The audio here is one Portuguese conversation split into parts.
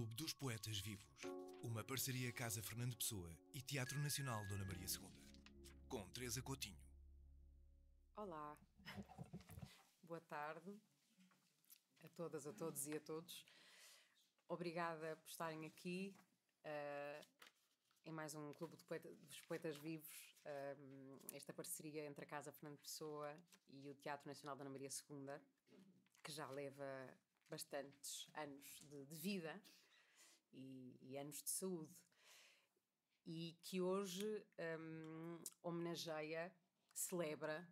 Clube dos Poetas Vivos, uma parceria Casa Fernando Pessoa e Teatro Nacional Dona Maria II, com Teresa Coutinho. Olá, boa tarde a todas, a todos e a todos. Obrigada por estarem aqui em mais um Clube dos Poetas Vivos, esta parceria entre a Casa Fernando Pessoa e o Teatro Nacional Dona Maria II, que já leva bastantes anos de vida e anos de saúde, e que hoje homenageia, celebra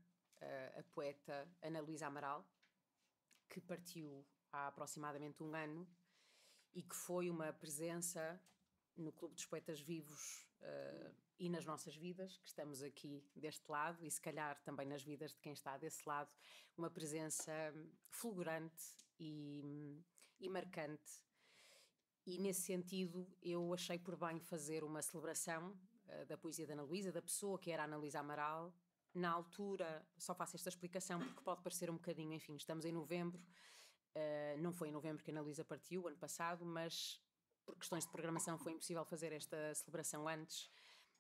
a poeta Ana Luísa Amaral, que partiu há aproximadamente um ano e que foi uma presença no Clube dos Poetas Vivos e nas nossas vidas, que estamos aqui deste lado, e se calhar também nas vidas de quem está desse lado, uma presença fulgurante e marcante. E nesse sentido eu achei por bem fazer uma celebração da poesia da Ana Luísa, da pessoa que era a Ana Luísa Amaral. Na altura, só faço esta explicação porque pode parecer um bocadinho, enfim, estamos em novembro, não foi em novembro que a Ana Luísa partiu, ano passado, mas por questões de programação foi impossível fazer esta celebração antes,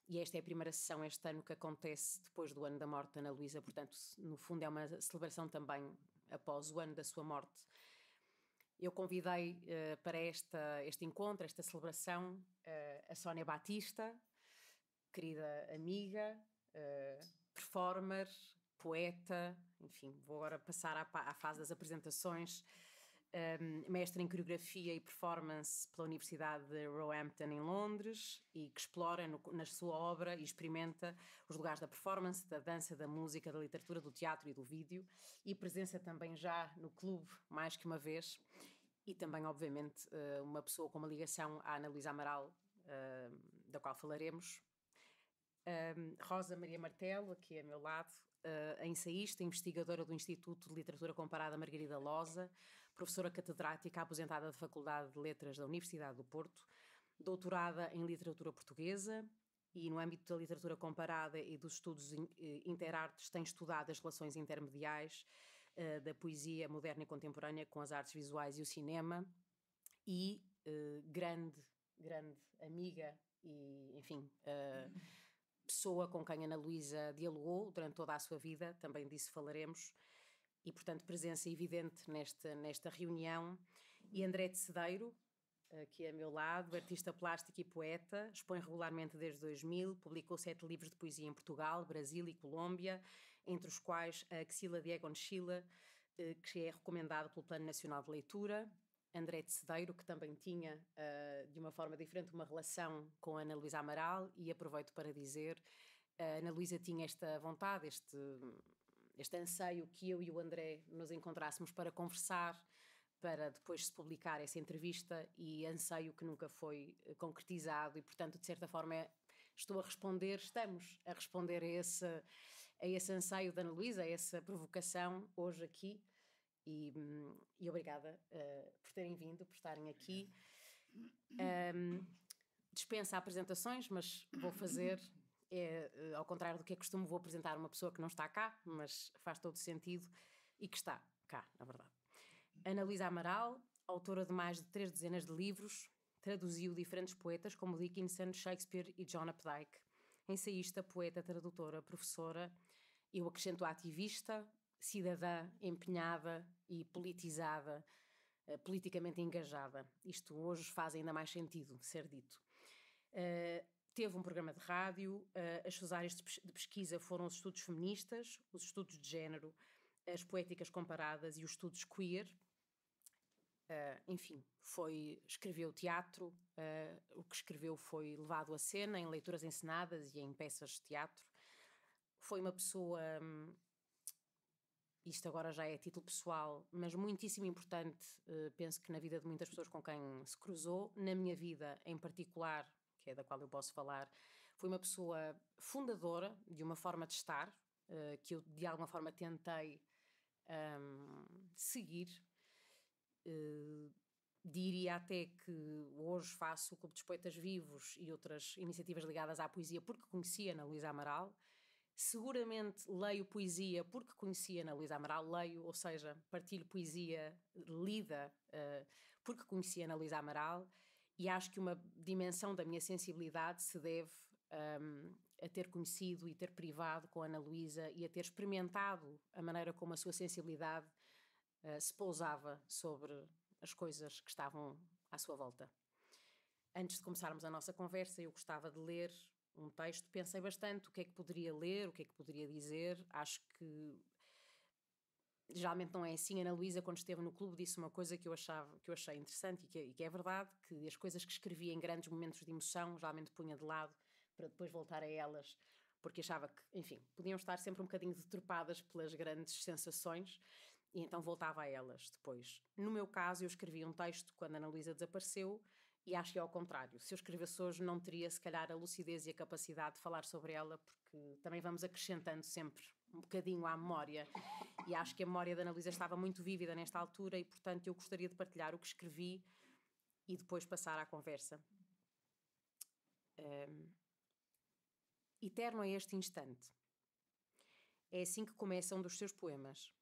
e esta é a primeira sessão este ano que acontece depois do ano da morte da Ana Luísa, portanto, no fundo é uma celebração também após o ano da sua morte. Eu convidei para este encontro, esta celebração, a Sónia Batista, querida amiga, performer, poeta, enfim, vou agora passar à fase das apresentações. Mestre em coreografia e performance pela Universidade de Roehampton em Londres, e que explora na sua obra e experimenta os lugares da performance, da dança, da música, da literatura, do teatro e do vídeo, e presença também já no clube mais que uma vez, e também obviamente uma pessoa com uma ligação à Ana Luísa Amaral, da qual falaremos. Rosa Maria Martelo, aqui a meu lado, a ensaísta, investigadora do Instituto de Literatura Comparada Margarida Losa, professora catedrática aposentada da Faculdade de Letras da Universidade do Porto, doutorada em literatura portuguesa, e no âmbito da literatura comparada e dos estudos interartes tem estudado as relações intermediais da poesia moderna e contemporânea com as artes visuais e o cinema, e grande amiga e, enfim, pessoa com quem Ana Luísa dialogou durante toda a sua vida, também disso falaremos, e portanto presença evidente nesta reunião. E André de Cedeiro, aqui a meu lado, artista plástico e poeta, expõe regularmente desde 2000, publicou 7 livros de poesia em Portugal, Brasil e Colômbia, entre os quais a Axila de Egon Schiele, que é recomendado pelo Plano Nacional de Leitura. André de Cedeiro, que também tinha, de uma forma diferente, uma relação com a Ana Luísa Amaral, e aproveito para dizer, a Ana Luísa tinha esta vontade, este anseio que eu e o André nos encontrássemos para conversar, para depois se publicar essa entrevista, e anseio que nunca foi concretizado, e portanto, de certa forma, estamos a responder a esse anseio da Ana Luísa, a essa provocação hoje aqui. E obrigada por terem vindo, por estarem aqui. Dispensa apresentações, mas vou fazer, ao contrário do que é costume, vou apresentar uma pessoa que não está cá, mas faz todo sentido, e que está cá, na verdade. Ana Luísa Amaral, autora de mais de 3 dezenas de livros, traduziu diferentes poetas como Dickinson, Shakespeare e John Updike. Ensaísta, poeta, tradutora, professora, eu acrescento ativista, cidadã empenhada e politizada, politicamente engajada. Isto hoje faz ainda mais sentido ser dito. Teve um programa de rádio, as suas áreas de pesquisa foram os estudos feministas, os estudos de género, as poéticas comparadas e os estudos queer. Enfim, escreveu teatro, o que escreveu foi levado à cena em leituras encenadas e em peças de teatro. Foi uma pessoa... Isto agora já é a título pessoal, mas muitíssimo importante, penso que na vida de muitas pessoas com quem se cruzou, na minha vida em particular, que é da qual eu posso falar, foi uma pessoa fundadora de uma forma de estar, que eu de alguma forma tentei seguir. Diria até que hoje faço o Clube dos Poetas Vivos e outras iniciativas ligadas à poesia porque conhecia Ana Luísa Amaral. Seguramente leio poesia porque conhecia Ana Luísa Amaral, ou seja, partilho poesia lida porque conhecia Ana Luísa Amaral, E acho que uma dimensão da minha sensibilidade se deve a ter conhecido e ter privado com a Ana Luísa e a ter experimentado a maneira como a sua sensibilidade se pousava sobre as coisas que estavam à sua volta. Antes de começarmos a nossa conversa, eu gostava de ler um texto. Pensei bastante o que é que poderia ler, o que é que poderia dizer. Acho que geralmente não é assim. Ana Luísa, quando esteve no clube, disse uma coisa que eu achei interessante e que é verdade, que as coisas que escrevia em grandes momentos de emoção, geralmente punha de lado para depois voltar a elas, porque achava que, enfim, podiam estar sempre um bocadinho deturpadas pelas grandes sensações, e então voltava a elas depois. No meu caso, eu escrevi um texto quando a Ana Luísa desapareceu, e acho que é ao contrário. Se eu escrevesse hoje, não teria, se calhar, a lucidez e a capacidade de falar sobre ela, porque também vamos acrescentando sempre um bocadinho à memória. E acho que a memória da Ana Luísa estava muito vívida nesta altura e, portanto, eu gostaria de partilhar o que escrevi e depois passar à conversa. Eterno é este instante. É assim que começa um dos seus poemas.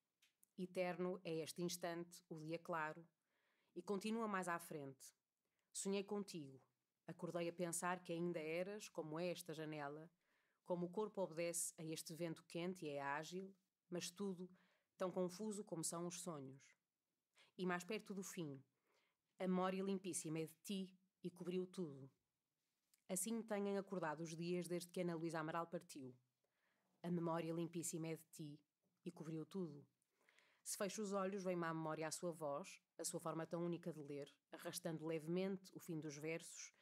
Eterno é este instante, o dia claro, e continua mais à frente. Sonhei contigo, acordei a pensar que ainda eras, como é esta janela, como o corpo obedece a este vento quente e é ágil, mas tudo tão confuso como são os sonhos. E mais perto do fim, a memória limpíssima é de ti e cobriu tudo. Assim têm acordado os dias desde que Ana Luísa Amaral partiu. A memória limpíssima é de ti e cobriu tudo. Se fecho os olhos, vem-me à memória a sua voz, a sua forma tão única de ler, arrastando levemente o fim dos versos,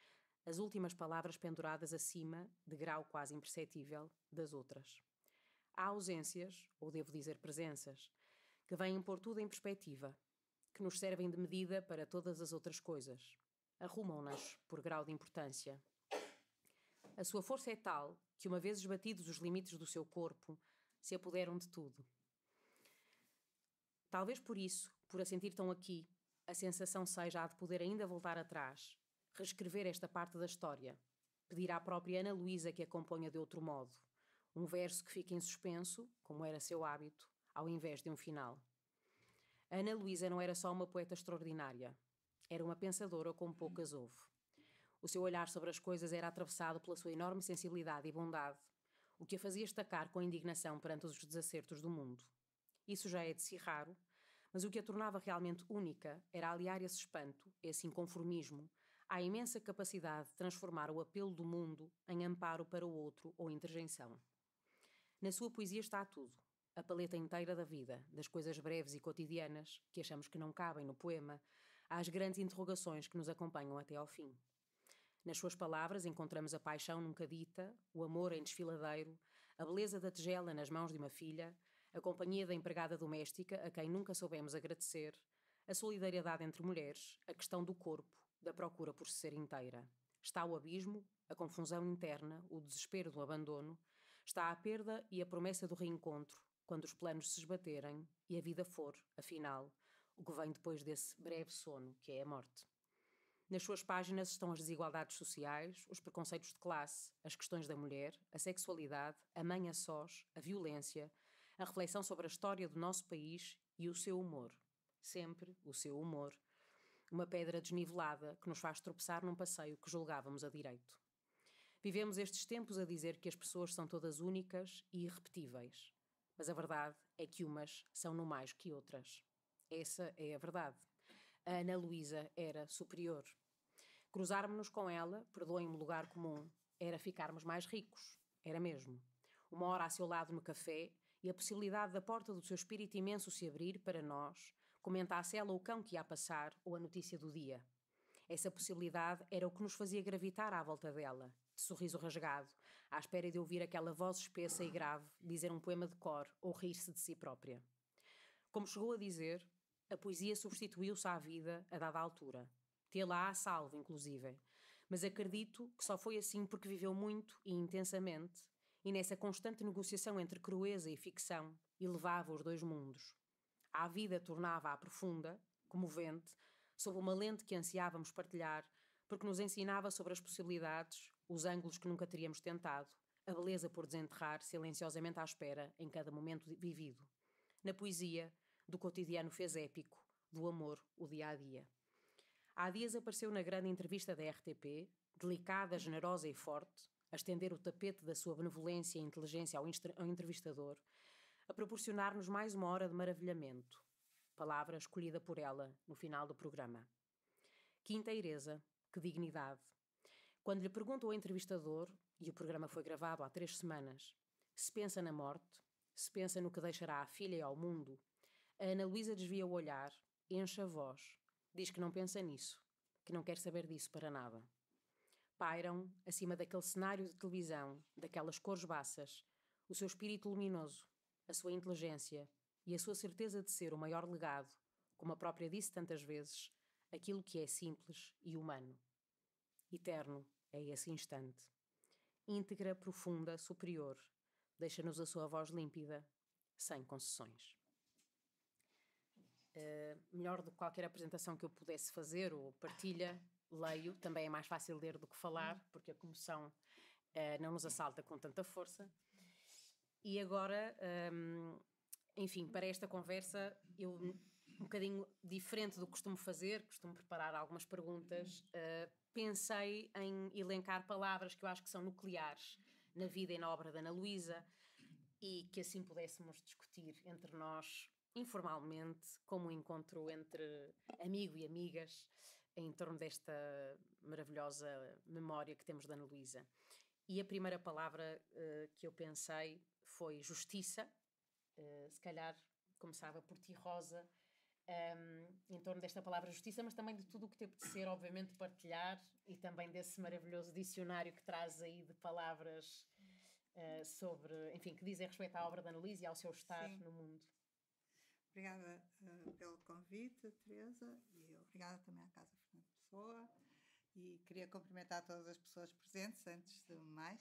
as últimas palavras penduradas acima, de grau quase imperceptível, das outras. Há ausências, ou devo dizer presenças, que vêm pôr tudo em perspectiva, que nos servem de medida para todas as outras coisas. Arrumam-nas por grau de importância. A sua força é tal que, uma vez esbatidos os limites do seu corpo, se apoderam de tudo. Talvez por isso, por a sentir tão aqui, a sensação seja a de poder ainda voltar atrás, reescrever esta parte da história, pedir à própria Ana Luísa que a componha de outro modo, um verso que fique em suspenso, como era seu hábito, ao invés de um final. A Ana Luísa não era só uma poeta extraordinária, era uma pensadora como poucas houve. O seu olhar sobre as coisas era atravessado pela sua enorme sensibilidade e bondade, o que a fazia estacar com indignação perante os desacertos do mundo. Isso já é de si raro, mas o que a tornava realmente única era aliar esse espanto, esse inconformismo, à imensa capacidade de transformar o apelo do mundo em amparo para o outro ou interjeição. Na sua poesia está tudo, a paleta inteira da vida, das coisas breves e cotidianas, que achamos que não cabem no poema, às grandes interrogações que nos acompanham até ao fim. Nas suas palavras encontramos a paixão nunca dita, o amor em desfiladeiro, a beleza da tigela nas mãos de uma filha, a companhia da empregada doméstica a quem nunca soubemos agradecer, a solidariedade entre mulheres, a questão do corpo, da procura por ser inteira. Está o abismo, a confusão interna, o desespero do abandono, está a perda e a promessa do reencontro, quando os planos se esbaterem e a vida for, afinal, o que vem depois desse breve sono, que é a morte. Nas suas páginas estão as desigualdades sociais, os preconceitos de classe, as questões da mulher, a sexualidade, a mãe a sós, a violência, a reflexão sobre a história do nosso país e o seu humor. Sempre o seu humor. Uma pedra desnivelada que nos faz tropeçar num passeio que julgávamos a direito. Vivemos estes tempos a dizer que as pessoas são todas únicas e irrepetíveis. Mas a verdade é que umas são no mais que outras. Essa é a verdade. A Ana Luísa era superior. Cruzarmos-nos com ela, perdoem-me o lugar comum, era ficarmos mais ricos. Era mesmo. Uma hora a seu lado no café e a possibilidade da porta do seu espírito imenso se abrir para nós, comentasse ela o cão que ia passar ou a notícia do dia. Essa possibilidade era o que nos fazia gravitar à volta dela, de sorriso rasgado, à espera de ouvir aquela voz espessa e grave dizer um poema de cor ou rir-se de si própria. Como chegou a dizer, a poesia substituiu-se à vida a dada altura. Tê-la a salvo, inclusive. Mas acredito que só foi assim porque viveu muito e intensamente, e nessa constante negociação entre crueza e ficção, elevava os dois mundos. A vida tornava-a profunda, comovente, sob uma lente que ansiávamos partilhar, porque nos ensinava sobre as possibilidades, os ângulos que nunca teríamos tentado, a beleza por desenterrar silenciosamente à espera em cada momento vivido. Na poesia, do cotidiano fez épico, do amor, o dia-a-dia. Há dias apareceu na grande entrevista da RTP, delicada, generosa e forte, a estender o tapete da sua benevolência e inteligência ao entrevistador, a proporcionar-nos mais uma hora de maravilhamento. Palavra escolhida por ela no final do programa. Que inteireza, que dignidade. Quando lhe perguntou ao entrevistador, e o programa foi gravado há 3 semanas, se pensa na morte, se pensa no que deixará à filha e ao mundo, a Ana Luísa desvia o olhar, enche a voz, diz que não pensa nisso, que não quer saber disso para nada. Pairam, acima daquele cenário de televisão, daquelas cores baças, o seu espírito luminoso, a sua inteligência e a sua certeza de ser o maior legado, como a própria disse tantas vezes, aquilo que é simples e humano. Eterno é esse instante. Íntegra, profunda, superior, deixa-nos a sua voz límpida, sem concessões. Melhor do que qualquer apresentação que eu pudesse fazer ou partilha, leio. Também é mais fácil ler do que falar, porque a comoção não nos assalta com tanta força. E agora, enfim, para esta conversa, eu, um bocadinho diferente do que costumo fazer, costumo preparar algumas perguntas, pensei em elencar palavras que eu acho que são nucleares na vida e na obra da Ana Luísa e que assim pudéssemos discutir entre nós, informalmente, como um encontro entre amigo e amigas, em torno desta maravilhosa memória que temos da Ana Luísa. E a primeira palavra que eu pensei foi justiça. Se calhar começava por ti, Rosa, em torno desta palavra justiça, mas também de tudo o que te apetecer, obviamente, partilhar, e também desse maravilhoso dicionário que traz aí de palavras sobre, enfim, que dizem respeito à obra da Ana Luísa e ao seu estar no mundo. Obrigada pelo convite, Teresa, e obrigada também à Casa Fernando Pessoa, e queria cumprimentar todas as pessoas presentes, antes de mais,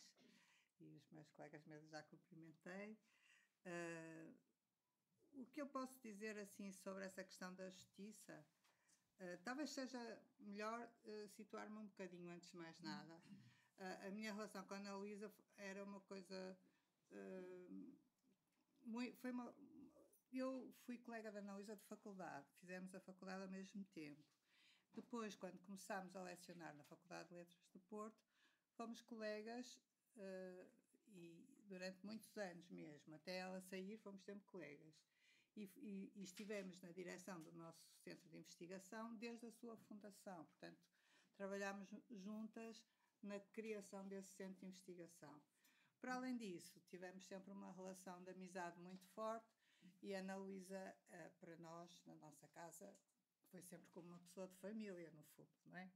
e os meus colegas mesmo já cumprimentei. O que eu posso dizer assim sobre essa questão da justiça, talvez seja melhor situar-me um bocadinho antes de mais nada. A minha relação com a Ana Luísa era uma coisa eu fui colega da Ana Luísa de faculdade, fizemos a faculdade ao mesmo tempo. Depois, quando começámos a lecionar na Faculdade de Letras do Porto, fomos colegas e durante muitos anos mesmo, até ela sair, fomos sempre colegas. E estivemos na direção do nosso centro de investigação desde a sua fundação. Portanto, trabalhámos juntas na criação desse centro de investigação. Para além disso, tivemos sempre uma relação de amizade muito forte e a Ana Luísa, para nós, na nossa casa, foi sempre como uma pessoa de família, no fundo, não é?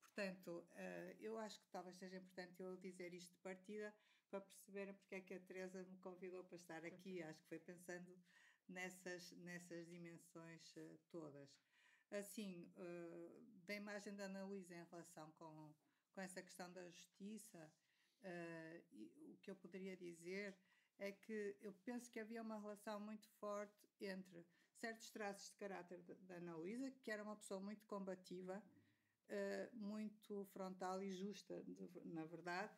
Portanto, eu acho que talvez seja importante eu dizer isto de partida para perceberem porque é que a Teresa me convidou para estar aqui. Acho que foi pensando nessas dimensões todas. Assim, da imagem da Ana Luísa em relação com essa questão da justiça, o que eu poderia dizer é que eu penso que havia uma relação muito forte entre certos traços de caráter da Ana Luísa, que era uma pessoa muito combativa, muito frontal e justa, na verdade,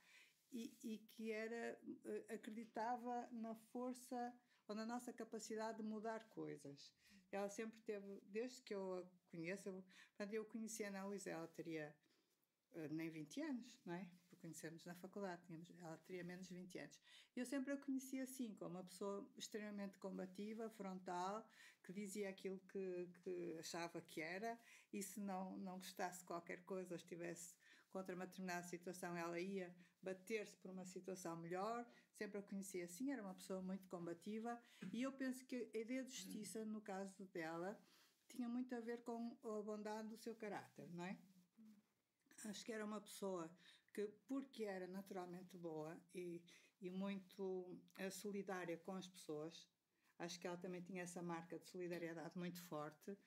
e que acreditava na força ou na nossa capacidade de mudar coisas. Ela sempre teve, desde que eu a conheço, portanto, eu conheci a Ana Luísa, ela teria nem 20 anos, não é? Porque conhecemos na faculdade, ela teria menos de 20 anos. Eu sempre a conheci assim, como uma pessoa extremamente combativa, frontal, que dizia aquilo que achava que era, e se não gostasse de qualquer coisa ou estivesse contra uma determinada situação, ela ia bater-se por uma situação melhor. Sempre a conheci assim, era uma pessoa muito combativa, e eu penso que a ideia de justiça, no caso dela, tinha muito a ver com a bondade do seu caráter, não é? Acho que era uma pessoa que, porque era naturalmente boa e muito solidária com as pessoas, acho que ela também tinha essa marca de solidariedade muito forte,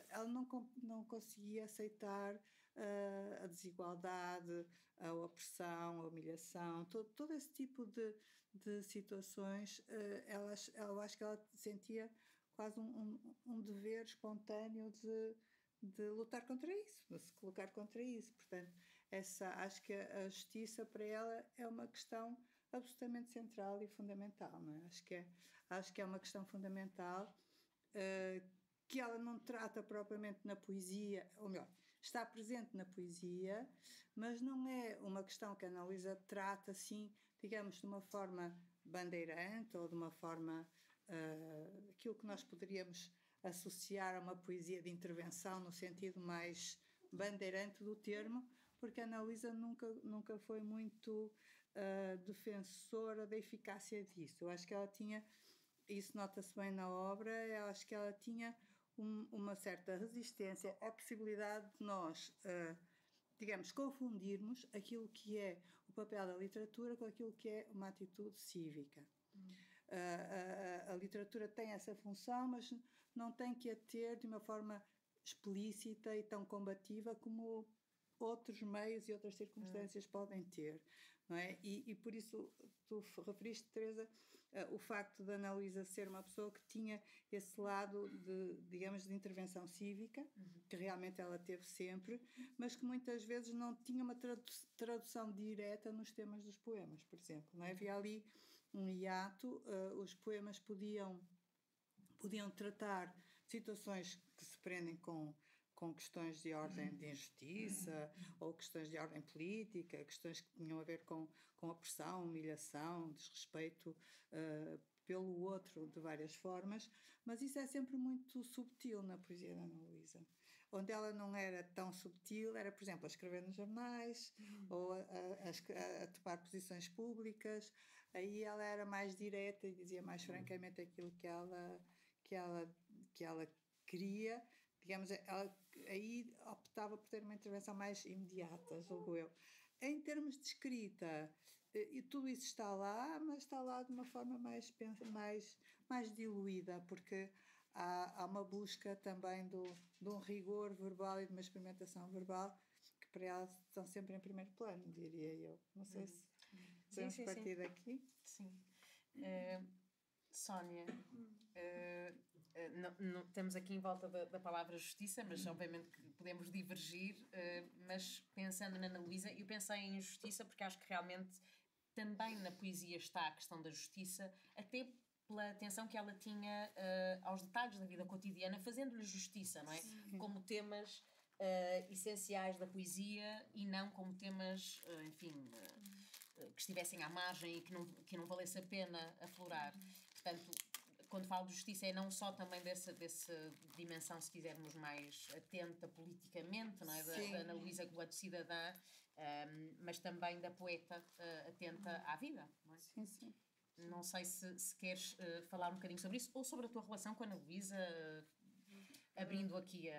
ela não conseguia aceitar a desigualdade, a opressão, a humilhação, todo esse tipo de situações. Eu acho que ela sentia quase um dever espontâneo de lutar contra isso, de se colocar contra isso. Portanto, acho que a justiça para ela é uma questão absolutamente central e fundamental, não é? Acho que é uma questão fundamental que ela não trata propriamente na poesia, ou melhor, está presente na poesia, mas não é uma questão que a Ana Luísa trata assim, digamos, de uma forma bandeirante ou de uma forma aquilo que nós poderíamos associar a uma poesia de intervenção no sentido mais bandeirante do termo, porque a Ana Luísa nunca foi muito defensora da eficácia disso. Eu acho que ela tinha, isso nota-se bem na obra, eu acho que ela tinha uma certa resistência à possibilidade de nós, digamos, confundirmos aquilo que é o papel da literatura com aquilo que é uma atitude cívica. A literatura tem essa função, mas não tem que a ter de uma forma explícita e tão combativa como outros meios e outras circunstâncias podem ter, não é? E por isso tu referiste, Teresa, o facto de Ana Luísa ser uma pessoa que tinha esse lado de, digamos, de intervenção cívica, que realmente ela teve sempre, mas que muitas vezes não tinha uma tradução direta nos temas dos poemas, por exemplo, não é? Havia ali um hiato, os poemas podiam tratar situações que se prendem com questões de ordem de injustiça ou questões de ordem política, questões que tinham a ver com opressão, humilhação, desrespeito pelo outro de várias formas, mas isso é sempre muito subtil na poesia da Ana Luísa. Onde ela não era tão subtil era, por exemplo, a escrever nos jornais ou a tomar posições públicas. Aí ela era mais direta e dizia mais francamente aquilo que ela queria. Digamos, ela aí optava por ter uma intervenção mais imediata, julgo eu. Em termos de escrita, e tudo isso está lá, mas está lá de uma forma mais diluída, porque há uma busca também de um rigor verbal e de uma experimentação verbal que para ela estão sempre em primeiro plano, diria eu. Não sei se podemos partir daqui. Sim. Sónia, não, estamos aqui em volta da palavra justiça, mas obviamente que podemos divergir, mas pensando na Ana Luísa, eu pensei em justiça porque acho que realmente também na poesia está a questão da justiça, até pela atenção que ela tinha aos detalhes da vida cotidiana, fazendo-lhe justiça, não é? Sim. Como temas essenciais da poesia e não como temas, enfim, que estivessem à margem e que não valesse a pena aflorar. Portanto, quando falo de justiça é não só também dessa dimensão, se quisermos, mais atenta politicamente, não é? Da Ana Luísa enquanto cidadã, mas também da poeta atenta à vida, não é? Sim, sim. Não sei se queres falar um bocadinho sobre isso ou sobre a tua relação com a Ana Luísa, abrindo aqui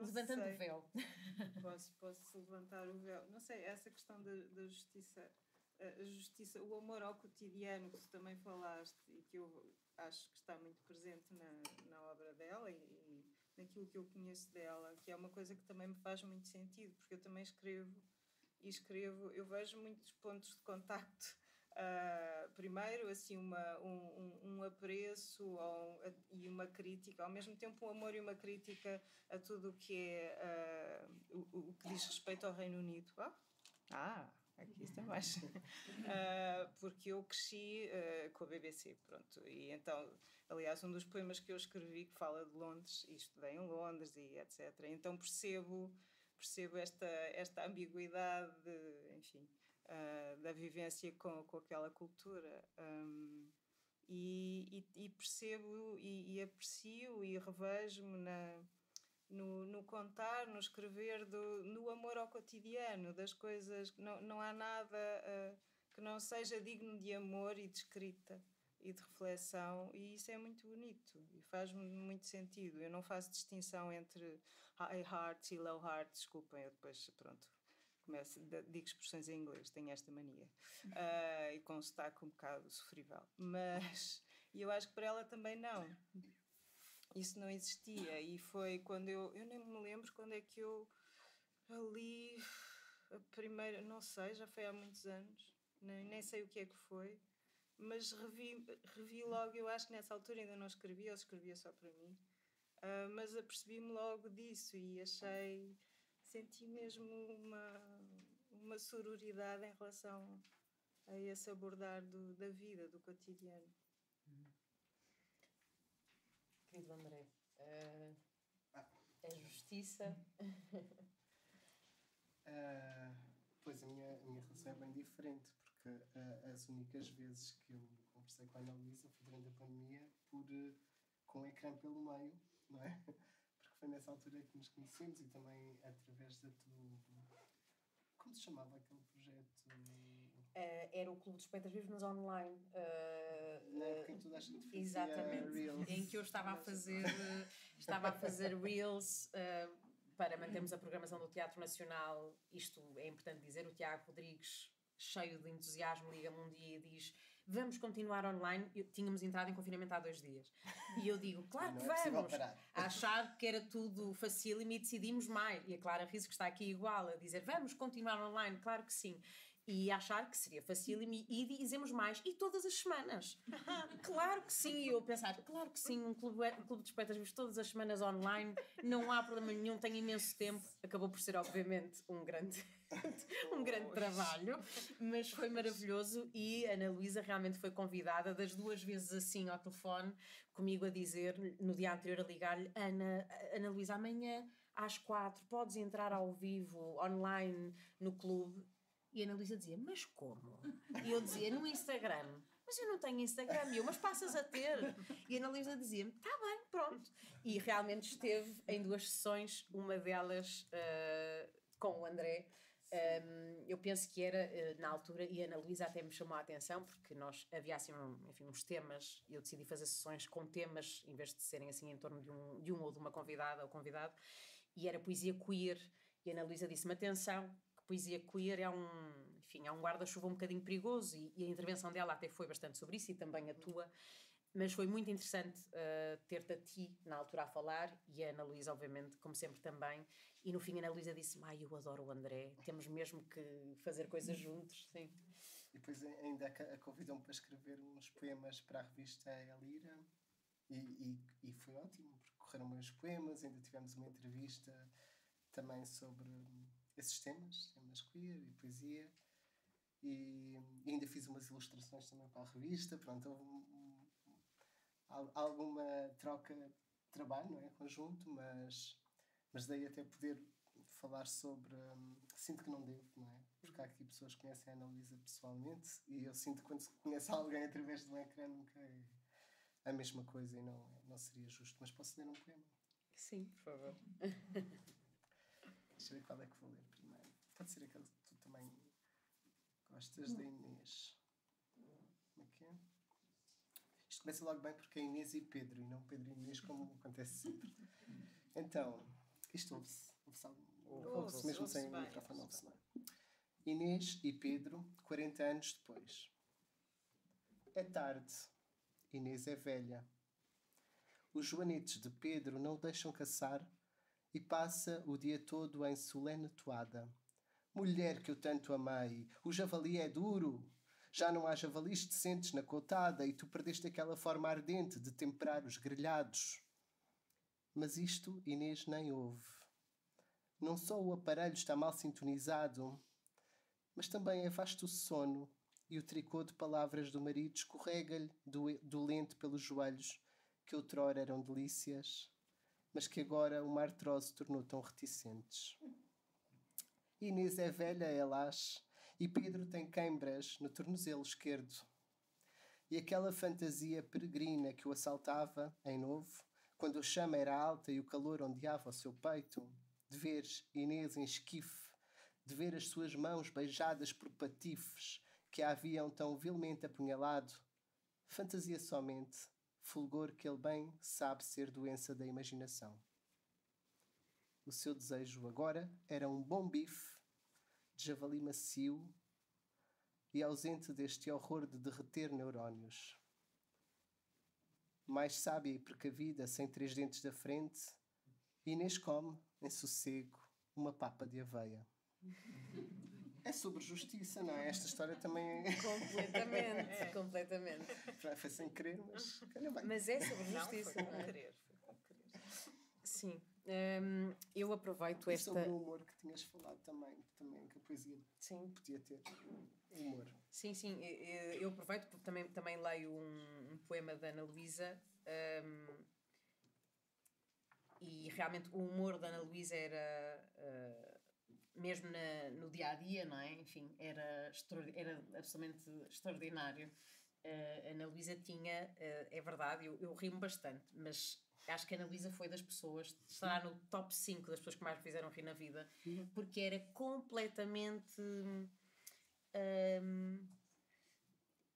levantando o véu. Posso levantar o véu. Não sei, essa questão da justiça, a justiça, o amor ao cotidiano que tu também falaste e que eu acho que está muito presente na obra dela e naquilo que eu conheço dela, que é uma coisa que também me faz muito sentido, porque eu também escrevo, eu vejo muitos pontos de contacto. Primeiro, assim, um apreço e uma crítica, ao mesmo tempo um amor e uma crítica a tudo o que é o que diz respeito ao Reino Unido. Aqui está mais. Porque eu cresci com a BBC, pronto. E então, aliás, um dos poemas que eu escrevi que fala de Londres, e estudei em Londres e etc. Então percebo esta ambiguidade, enfim, da vivência com aquela cultura. E percebo e aprecio e revejo-me no contar, no escrever, no amor ao cotidiano, das coisas. Não há nada que não seja digno de amor e de escrita e de reflexão, e isso é muito bonito e faz-me muito sentido. Eu não faço distinção entre high heart e low heart, desculpem, eu depois, pronto, digo expressões em inglês, tenho esta mania, e com um sotaque um bocado sofrível, mas eu acho que para ela também não. Isso não existia, e foi quando eu nem me lembro quando é que eu li a primeira, não sei, já foi há muitos anos, nem sei o que é que foi, mas revi logo. Eu acho que nessa altura ainda não escrevia, ou escrevia só para mim, mas apercebi-me logo disso e senti mesmo uma sororidade em relação a esse abordar da vida, do cotidiano. Querido André, a justiça justiça. Pois a minha relação é bem diferente, porque as únicas vezes que eu conversei com a Ana Luísa foi durante a pandemia com o ecrã pelo meio, não é? Porque foi nessa altura que nos conhecemos e também através da tua... Como se chamava aquele projeto? Era o Clube dos Poetas Vivos, mas online. Na época em que toda a gente fazia Exatamente. Reels. Em que eu estava a fazer Reels para mantermos a programação do Teatro Nacional. Isto é importante dizer, o Tiago Rodrigues, cheio de entusiasmo, liga-me um dia e diz: vamos continuar online. Tínhamos entrado em confinamento há 2 dias. E eu digo, claro que vamos. A achar que era tudo facílimo e decidimos mais. E a Clara Riso, que está aqui igual, a dizer, vamos continuar online, claro que sim. E a achar que seria facílimo e dizemos mais. E todas as semanas. Claro que sim. E eu a pensar, claro que sim, um clube de poetas vivos todas as semanas online, não há problema nenhum, tem imenso tempo. Acabou por ser, obviamente, um grande trabalho, mas foi maravilhoso. E a Ana Luísa realmente foi convidada das 2 vezes assim ao telefone comigo a dizer, no dia anterior a ligar-lhe, Ana Luísa, amanhã às 4 podes entrar ao vivo online no clube. E a Ana Luísa dizia, mas como? E eu dizia, no Instagram. Mas eu não tenho Instagram. E eu, mas passas a ter. E a Ana Luísa dizia-me, está bem, pronto. E realmente esteve em 2 sessões, uma delas com o André. Eu penso que era na altura, e a Ana Luísa até me chamou a atenção, porque havia assim, enfim, uns temas, e eu decidi fazer sessões com temas, em vez de serem assim em torno de um ou de uma convidada ou convidado, e era poesia queer. E a Ana Luísa disse-me, atenção, poesia queer é um guarda-chuva um bocadinho perigoso, e a intervenção dela até foi bastante sobre isso, e também a tua, mas foi muito interessante ter-te a ti na altura a falar, e a Ana Luísa obviamente, como sempre também, e no fim a Ana Luísa disse-me, eu adoro o André, temos mesmo que fazer coisas juntos. Sim. E depois ainda a convidam-me para escrever uns poemas para a revista Elira, e foi ótimo, porque correram meus poemas, ainda tivemos uma entrevista também sobre esses temas queer e poesia, e ainda fiz umas ilustrações também para a revista. Pronto, houve alguma troca de trabalho, não é? Conjunto, mas daí até poder falar sobre... sinto que não devo, não é? Porque há aqui pessoas que conhecem a Ana Luísa pessoalmente, e eu sinto que quando se conhece alguém através de um ecrã nunca é a mesma coisa, e não seria justo. Mas posso ler um poema? Sim, por favor. Deixa eu ver qual é que vou ler primeiro. Pode ser aquele que tu também gostas, da Inês. Como é que é? Isto começa logo bem porque é Inês e Pedro, e não Pedro e Inês, como acontece sempre. Então, isto ouve-se mesmo sem o microfone, ouve-se bem. Inês e Pedro, 40 anos depois. É tarde. Inês é velha. Os joanetes de Pedro não o deixam caçar e passa o dia todo em solene toada. Mulher que eu tanto amei, o javali é duro. Já não há javalis decentes na cotada e tu perdeste aquela forma ardente de temperar os grelhados. Mas isto Inês nem ouve. Não só o aparelho está mal sintonizado, mas também é vasto o sono e o tricô de palavras do marido escorrega-lhe dolente pelos joelhos, que outrora eram delícias, mas que agora uma artrose tornou tão reticentes. Inês é velha, elas, e Pedro tem queimbras no tornozelo esquerdo. E aquela fantasia peregrina que o assaltava, em novo, quando a chama era alta e o calor ondeava o seu peito, de ver Inês em esquife, de ver as suas mãos beijadas por patifes que a haviam tão vilmente apunhalado, fantasia somente, fulgor que ele bem sabe ser doença da imaginação. O seu desejo agora era um bom bife de javali macio e ausente deste horror de derreter neurónios. Mais sábia e precavida, sem 3 dentes da frente, Inês come, em sossego, uma papa de aveia. É sobre justiça, não é? Esta história também é... Completamente, completamente. Foi sem querer, mas calha bem. Mas é sobre justiça. Foi com querer. Sim. Eu aproveito E esta... sobre o humor que tinhas falado também que a poesia Sim. podia ter humor. Sim, eu aproveito porque também leio um poema da Ana Luísa, e realmente o humor da Ana Luísa era, mesmo no dia-a-dia, não é? Enfim, era absolutamente extraordinário. A Ana Luísa tinha, é verdade, eu rio-me bastante, mas acho que a Ana Luísa foi das pessoas, estará no top 5 das pessoas que mais me fizeram rir na vida, porque era completamente...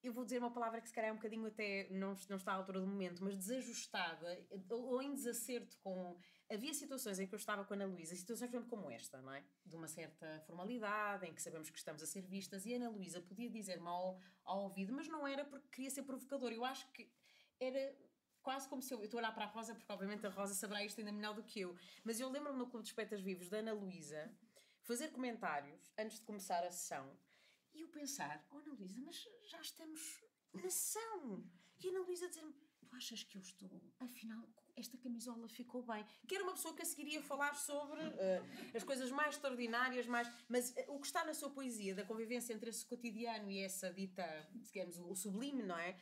eu vou dizer uma palavra que se calhar é um bocadinho até não está à altura do momento, mas desajustada ou em desacerto com... Havia situações em que eu estava com a Ana Luísa, situações, por exemplo, como esta, não é? De uma certa formalidade, em que sabemos que estamos a ser vistas, e a Ana Luísa podia dizer-me ao ouvido, mas não era porque queria ser provocador. Eu acho que era quase como se eu estou a olhar para a Rosa, porque obviamente a Rosa saberá isto ainda melhor do que eu, mas eu lembro-me no Clube dos Poetas Vivos da Ana Luísa fazer comentários antes de começar a sessão, e eu pensar, Ana Luísa, mas já estamos na sessão. E a Ana Luísa dizer-me, tu achas que eu estou? Afinal, esta camisola ficou bem. Que era uma pessoa que a seguiria falar sobre as coisas mais extraordinárias, mas o que está na sua poesia, da convivência entre esse cotidiano e essa dita, digamos, o sublime, não é?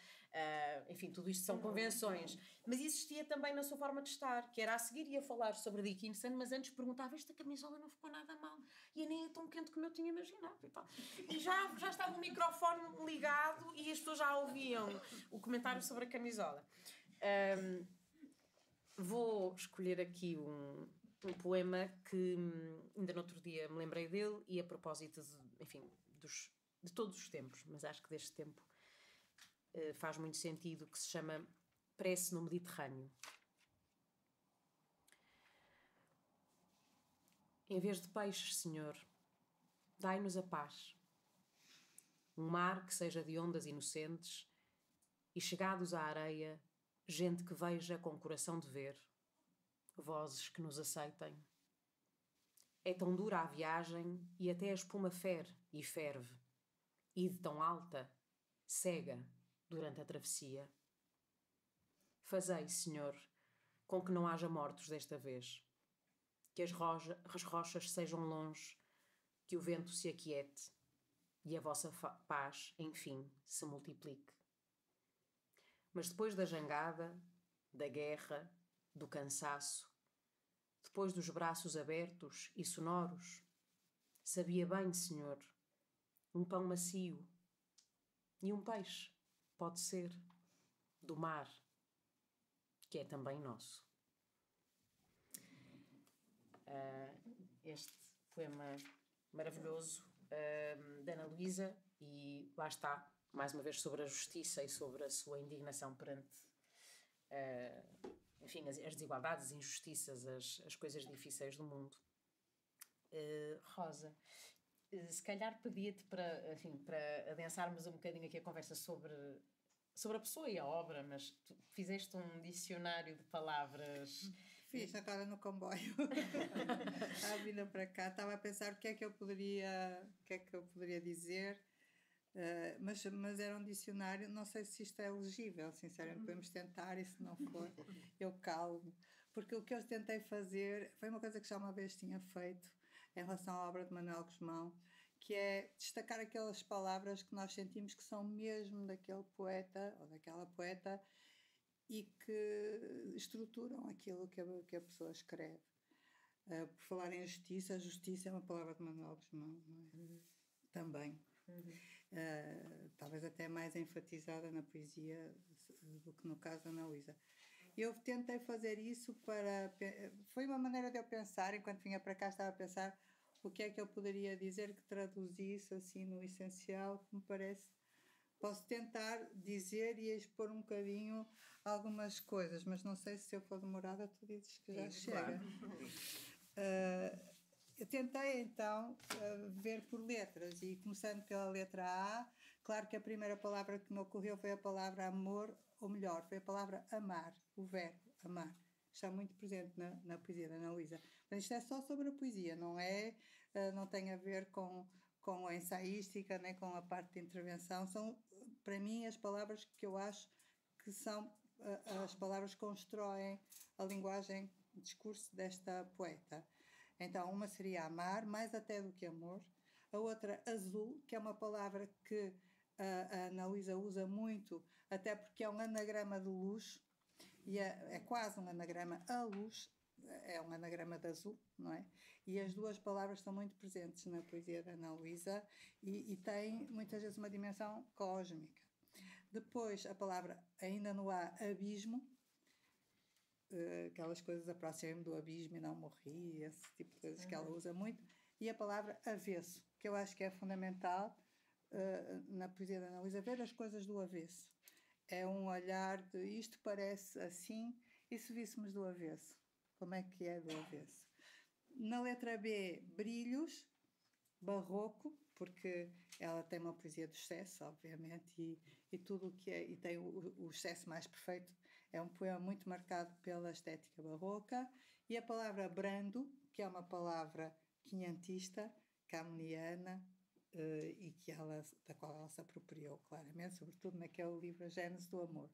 Enfim, tudo isto são convenções. Mas existia também na sua forma de estar, que era a seguir ia falar sobre Dickinson, mas antes perguntava, esta camisola não ficou nada mal. E nem é tão quente como eu tinha imaginado. E já estava o microfone ligado e as pessoas já ouviam o comentário sobre a camisola. Vou escolher aqui um poema que ainda no outro dia me lembrei dele, e a propósito de todos os tempos, mas acho que deste tempo faz muito sentido, que se chama Prece no Mediterrâneo. Em vez de peixes, Senhor, dai-nos a paz. Um mar que seja de ondas inocentes e, chegados à areia, gente que veja com coração de ver, vozes que nos aceitem. É tão dura a viagem e até a espuma fere e ferve, e de tão alta, cega durante a travessia. Fazei, Senhor, com que não haja mortos desta vez, que as rochas sejam longe, que o vento se aquiete e a vossa paz, enfim, se multiplique. Mas depois da jangada, da guerra, do cansaço, depois dos braços abertos e sonoros, sabia bem, Senhor, um pão macio e um peixe, pode ser, do mar, que é também nosso. Este poema maravilhoso da Ana Luísa, e lá está, mais uma vez, sobre a justiça e sobre a sua indignação perante enfim, as desigualdades, as injustiças, as coisas difíceis do mundo. Rosa, se calhar pedia-te para adensarmos um bocadinho aqui a conversa sobre a pessoa e a obra, mas tu fizeste um dicionário de palavras. Fiz agora no comboio. À vinda para cá, estava a pensar o que é que eu poderia dizer, mas era um dicionário, não sei se isto é legível, sinceramente, podemos tentar, e se não for, eu calmo. Porque o que eu tentei fazer foi uma coisa que já uma vez tinha feito em relação à obra de Manuel Gusmão, que é destacar aquelas palavras que nós sentimos que são mesmo daquele poeta ou daquela poeta e que estruturam aquilo que a pessoa escreve. Por falar em justiça, a justiça é uma palavra de Manuel Gusmão, não é? Também. Talvez até mais enfatizada na poesia do que no caso da Ana Luísa. Eu tentei fazer isso foi uma maneira de eu pensar, enquanto vinha para cá estava a pensar o que é que eu poderia dizer que traduzisse assim no essencial, que me parece. Posso tentar dizer e expor um bocadinho algumas coisas, mas não sei se eu for demorada, tu dizes que já chega. Claro. Eu tentei então ver por letras, e começando pela letra A, claro que a primeira palavra que me ocorreu foi a palavra amor, ou melhor, foi a palavra amar, o verbo amar. Está muito presente na poesia da Ana Luísa. Mas isto é só sobre a poesia, não tem a ver com a ensaística, nem com a parte de intervenção. São, para mim, as palavras que eu acho que são as palavras que constroem a linguagem, o discurso desta poeta. Então, uma seria amar, mais até do que amor. A outra, azul, que é uma palavra que a Ana Luísa usa muito, até porque é um anagrama de luz, e é quase um anagrama, a luz, é um anagrama de azul, não é? E as duas palavras estão muito presentes na poesia da Ana Luísa e tem muitas vezes uma dimensão cósmica. Depois, a palavra ainda não há abismo, aquelas coisas aproximam-me do abismo e não morri, esse tipo de coisas que ela usa muito. E a palavra avesso, que eu acho que é fundamental na poesia da Ana Luísa, ver as coisas do avesso. É um olhar de isto parece assim, e se víssemos do avesso? Como é que é do avesso? Na letra B, brilhos, barroco, porque ela tem uma poesia do excesso, obviamente, e tudo o que é, e tem o excesso mais perfeito. É um poema muito marcado pela estética barroca. E a palavra brando, que é uma palavra quinhantista, camniana, e da qual ela se apropriou claramente, sobretudo naquele livro A Gênese do Amor.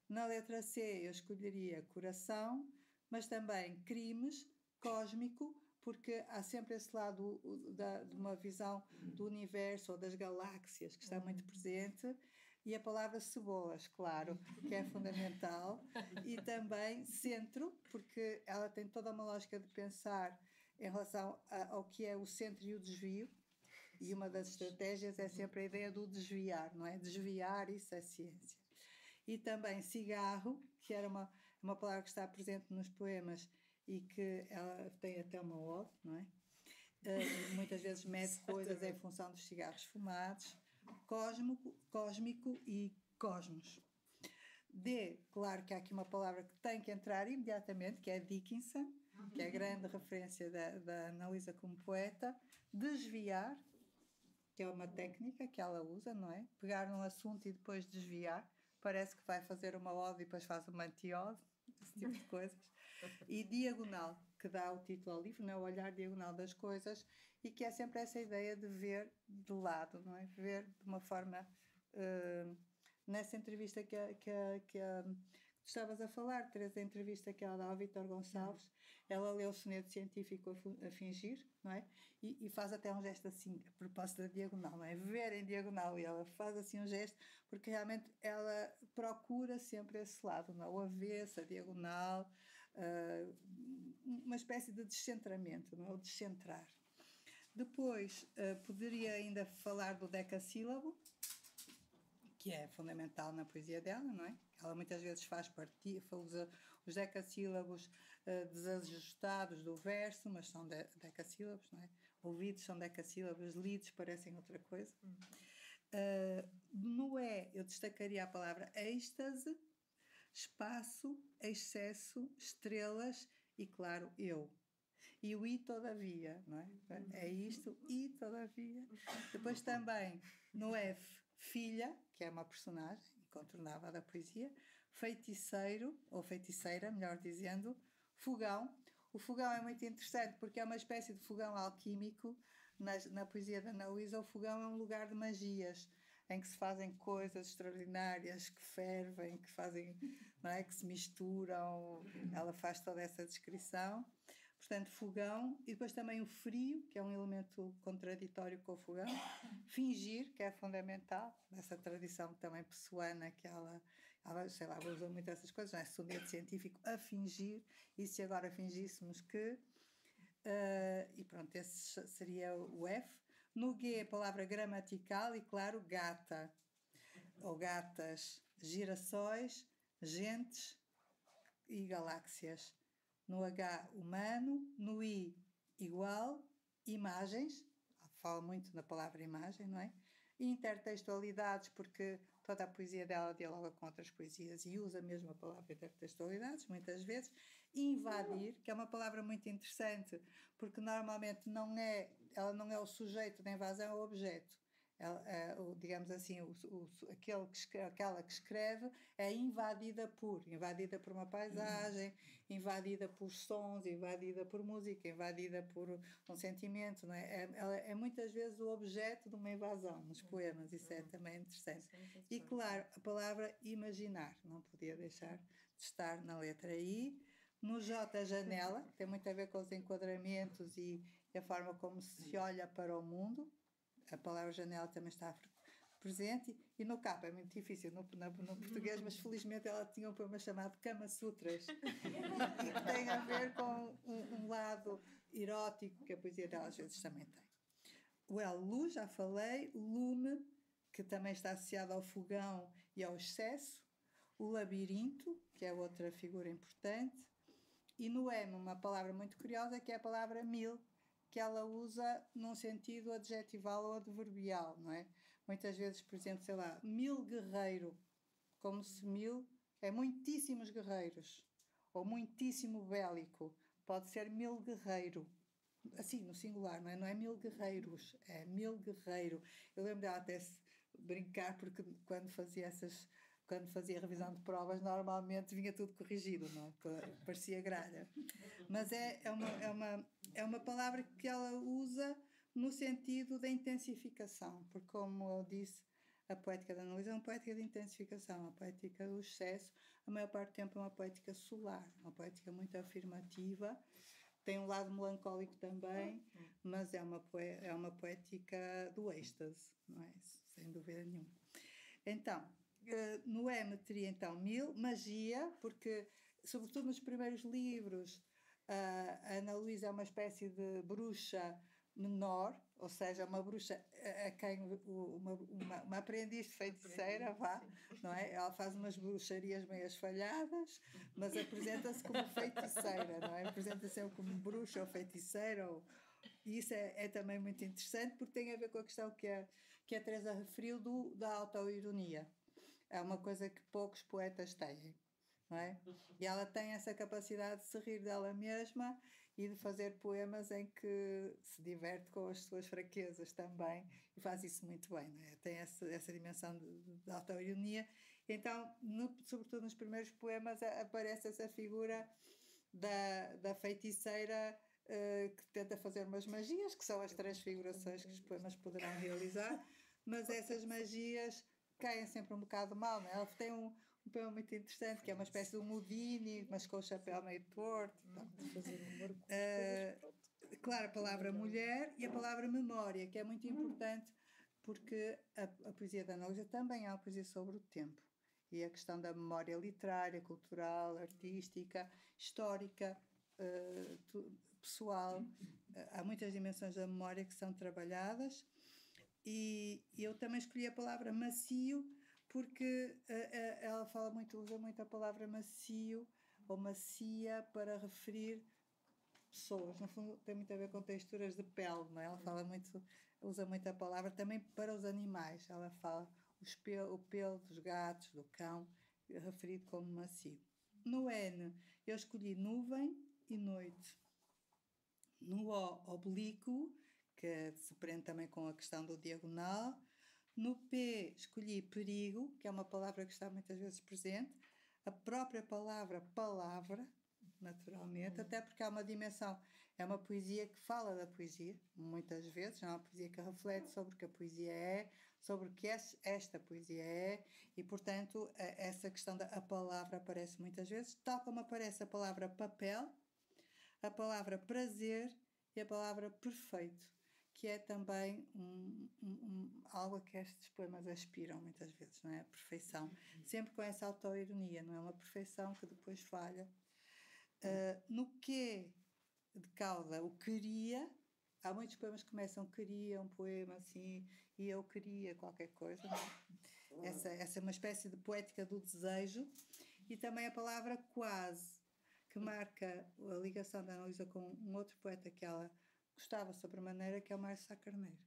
Na letra C eu escolheria coração, mas também crimes, cósmico, porque há sempre esse lado de uma visão do universo ou das galáxias que está muito presente, e a palavra cebolas, claro, que é fundamental, e também centro, porque ela tem toda uma lógica de pensar em relação ao que é o centro e o desvio, e uma das estratégias é sempre a ideia do desviar, não é? Desviar, isso é ciência. E também cigarro, que era uma palavra que está presente nos poemas e que ela tem até uma ode, não é? Muitas vezes mede coisas em função dos cigarros fumados. Cósmico e cosmos. D, claro que há aqui uma palavra que tem que entrar imediatamente, que é Dickinson, que é a grande referência da Ana Luísa como poeta. Desviar, que é uma técnica que ela usa, não é? Pegar num assunto e depois desviar. Parece que vai fazer uma ode e depois faz uma anti-ode, esse tipo de coisas. E diagonal, que dá o título ao livro, não é? O olhar diagonal das coisas, e que é sempre essa ideia de ver de lado, não é? Ver de uma forma... nessa entrevista que estavas a falar, Teresa, a entrevista que ela dá ao Vítor Gonçalves, ela lê o soneto científico a fingir, não é? E faz até um gesto assim, a propósito da diagonal, não é? Ver em diagonal, e ela faz assim um gesto, porque realmente ela procura sempre esse lado, não é? O avesso, a diagonal, uma espécie de descentramento, não é? O descentrar. Depois, poderia ainda falar do decassílabo, que é fundamental na poesia dela, não é? Ela muitas vezes usa os decassílabos desajustados do verso, mas são decassílabos, não é? Ouvidos são decassílabos, lidos parecem outra coisa. No E, eu destacaria a palavra êxtase, espaço, excesso, estrelas e, claro, eu. E o I, todavia, não é? É isto, e todavia. Depois também, no F, filha, que é uma personagem incontornável da poesia, feiticeiro, ou feiticeira, melhor dizendo, fogão. O fogão é muito interessante porque é uma espécie de fogão alquímico. Na poesia da Ana Luísa, o fogão é um lugar de magias, em que se fazem coisas extraordinárias, que fervem, que fazem, não é? Que se misturam. Ela faz toda essa descrição. Portanto, fogão, e depois também o frio, que é um elemento contraditório com o fogão. Fingir, que é fundamental, nessa tradição também pessoana, que ela sei lá, usa muito essas coisas, não é? Soneto científico, a fingir, e se agora fingíssemos que... e pronto, esse seria o F. No G, a palavra gramatical, e claro, gata, ou gatas, girassóis, gentes e galáxias. No H, humano. No I, igual. Imagens. Fala muito na palavra imagem, não é? Intertextualidades, porque toda a poesia dela dialoga com outras poesias e usa mesmo a palavra intertextualidades, muitas vezes. Invadir, que é uma palavra muito interessante, porque normalmente ela não é o sujeito da invasão, é o objeto. Digamos assim, aquela que escreve é invadida por uma paisagem, invadida por sons, invadida por música, invadida por um sentimento, não é? Ela é muitas vezes o objeto de uma invasão nos poemas, isso é também interessante. E claro, a palavra imaginar, não podia deixar de estar na letra I. No J, janela, tem muito a ver com os enquadramentos e a forma como se olha para o mundo. A palavra janela também está presente, e no capa é muito difícil no português, mas felizmente ela tinha um poema chamado Kama Sutras e que tem a ver com um lado erótico que a poesia dela às vezes também tem. Luz, já falei, lume, que também está associado ao fogão e ao excesso, o labirinto, que é outra figura importante, e no M uma palavra muito curiosa que é a palavra mil, que ela usa num sentido adjetival ou adverbial, não é? Muitas vezes, por exemplo, sei lá, mil guerreiro, como se mil é muitíssimos guerreiros, ou muitíssimo bélico, pode ser mil guerreiro, assim, no singular, não é? Não é mil guerreiros, é mil guerreiro. Eu lembro dela até se brincar, porque quando fazia revisão de provas, normalmente vinha tudo corrigido, não é? Parecia gralha. Mas é uma palavra que ela usa no sentido da intensificação, porque, como eu disse, a poética da Ana Luísa é uma poética de intensificação, a poética do excesso, a maior parte do tempo é uma poética solar, uma poética muito afirmativa, tem um lado melancólico também, mas é uma poética do êxtase, não é? Sem dúvida nenhuma. Então, no M teria então mil, magia, porque, sobretudo nos primeiros livros, a Ana Luísa é uma espécie de bruxa menor, ou seja, uma bruxa a quem uma aprendiz de feiticeira, vá, não é? Ela faz umas bruxarias meias falhadas, mas apresenta-se como feiticeira, não é? Apresenta-se sempre como bruxa ou feiticeira, e isso é também muito interessante, porque tem a ver com a questão que a Teresa referiu da autoironia. É uma coisa que poucos poetas têm, não é? E ela tem essa capacidade de se rir dela mesma e de fazer poemas em que se diverte com as suas fraquezas também, e faz isso muito bem, não é? Tem essa dimensão de autoironia. Então, sobretudo nos primeiros poemas, aparece essa figura da feiticeira que tenta fazer umas magias, que são as transfigurações que os poemas poderão realizar, mas essas magias caem sempre um bocado mal, não é? Ela tem um poema muito interessante, que é uma espécie de um Houdini, mas com o chapéu meio torto. Claro, a palavra mulher e a palavra memória, que é muito importante, porque a poesia da Ana Luísa também é uma poesia sobre o tempo. E a questão da memória literária, cultural, artística, histórica, pessoal. Há muitas dimensões da memória que são trabalhadas. E eu também escolhi a palavra macio, porque ela usa muito a palavra macio ou macia para referir pessoas. No fundo, tem muito a ver com texturas de pele, não é? Ela usa muito a palavra também para os animais. Ela fala o pelo dos gatos, do cão, referido como macio. No N, eu escolhi nuvem e noite. No O, oblíquo, que se prende também com a questão do diagonal. No P, escolhi perigo, que é uma palavra que está muitas vezes presente. A própria palavra, naturalmente, até porque há uma dimensão, é uma poesia que fala da poesia, muitas vezes, é uma poesia que reflete sobre o que a poesia é, sobre o que esta poesia é, e, portanto, essa questão da palavra aparece muitas vezes, tal como aparece a palavra papel, a palavra prazer e a palavra perfeito, que é também algo a que estes poemas aspiram muitas vezes, não é? A perfeição, sempre com essa autoironia, não é? Uma perfeição que depois falha. No Q de cauda, o queria, há muitos poemas que começam queria um poema assim, e eu queria qualquer coisa, não é? Essa é uma espécie de poética do desejo. E também a palavra quase, que marca a ligação da Ana Luísa com um outro poeta que ela gostava sobremaneira, que é o Mário Sá Carneiro.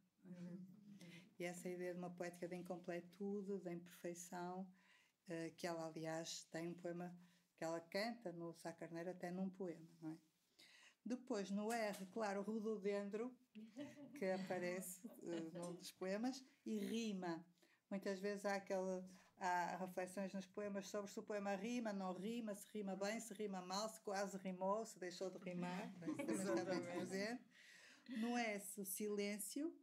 E essa ideia de uma poética de incompletude, de imperfeição, que ela, aliás, tem um poema que ela canta no Sá Carneiro, até num poema, não é? Depois, no R, claro, o rododendro, que aparece num dos poemas, e rima. Muitas vezes há reflexões nos poemas sobre se o poema rima, não rima, se rima bem, se rima mal, se quase rimou, se deixou de rimar. Também está bem presente. No S, o silêncio,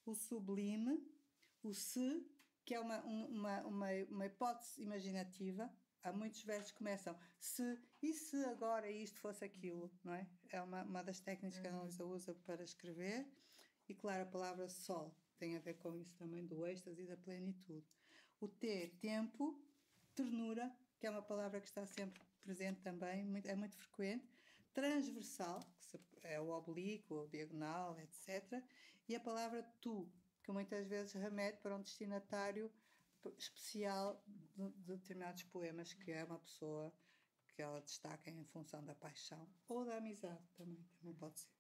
o sublime, o se, que é uma hipótese imaginativa. Há muitos versos que começam e se agora isto fosse aquilo, não é? É uma das técnicas que a Ana Luísa usa para escrever. E claro, a palavra sol tem a ver com isso também, do êxtase e da plenitude. O T, tempo, ternura, que é uma palavra que está sempre presente também, é muito frequente. Transversal, que é o oblíquo, o diagonal, etc. E a palavra tu, que muitas vezes remete para um destinatário especial de determinados poemas, que é uma pessoa que ela destaca em função da paixão ou da amizade, também pode ser.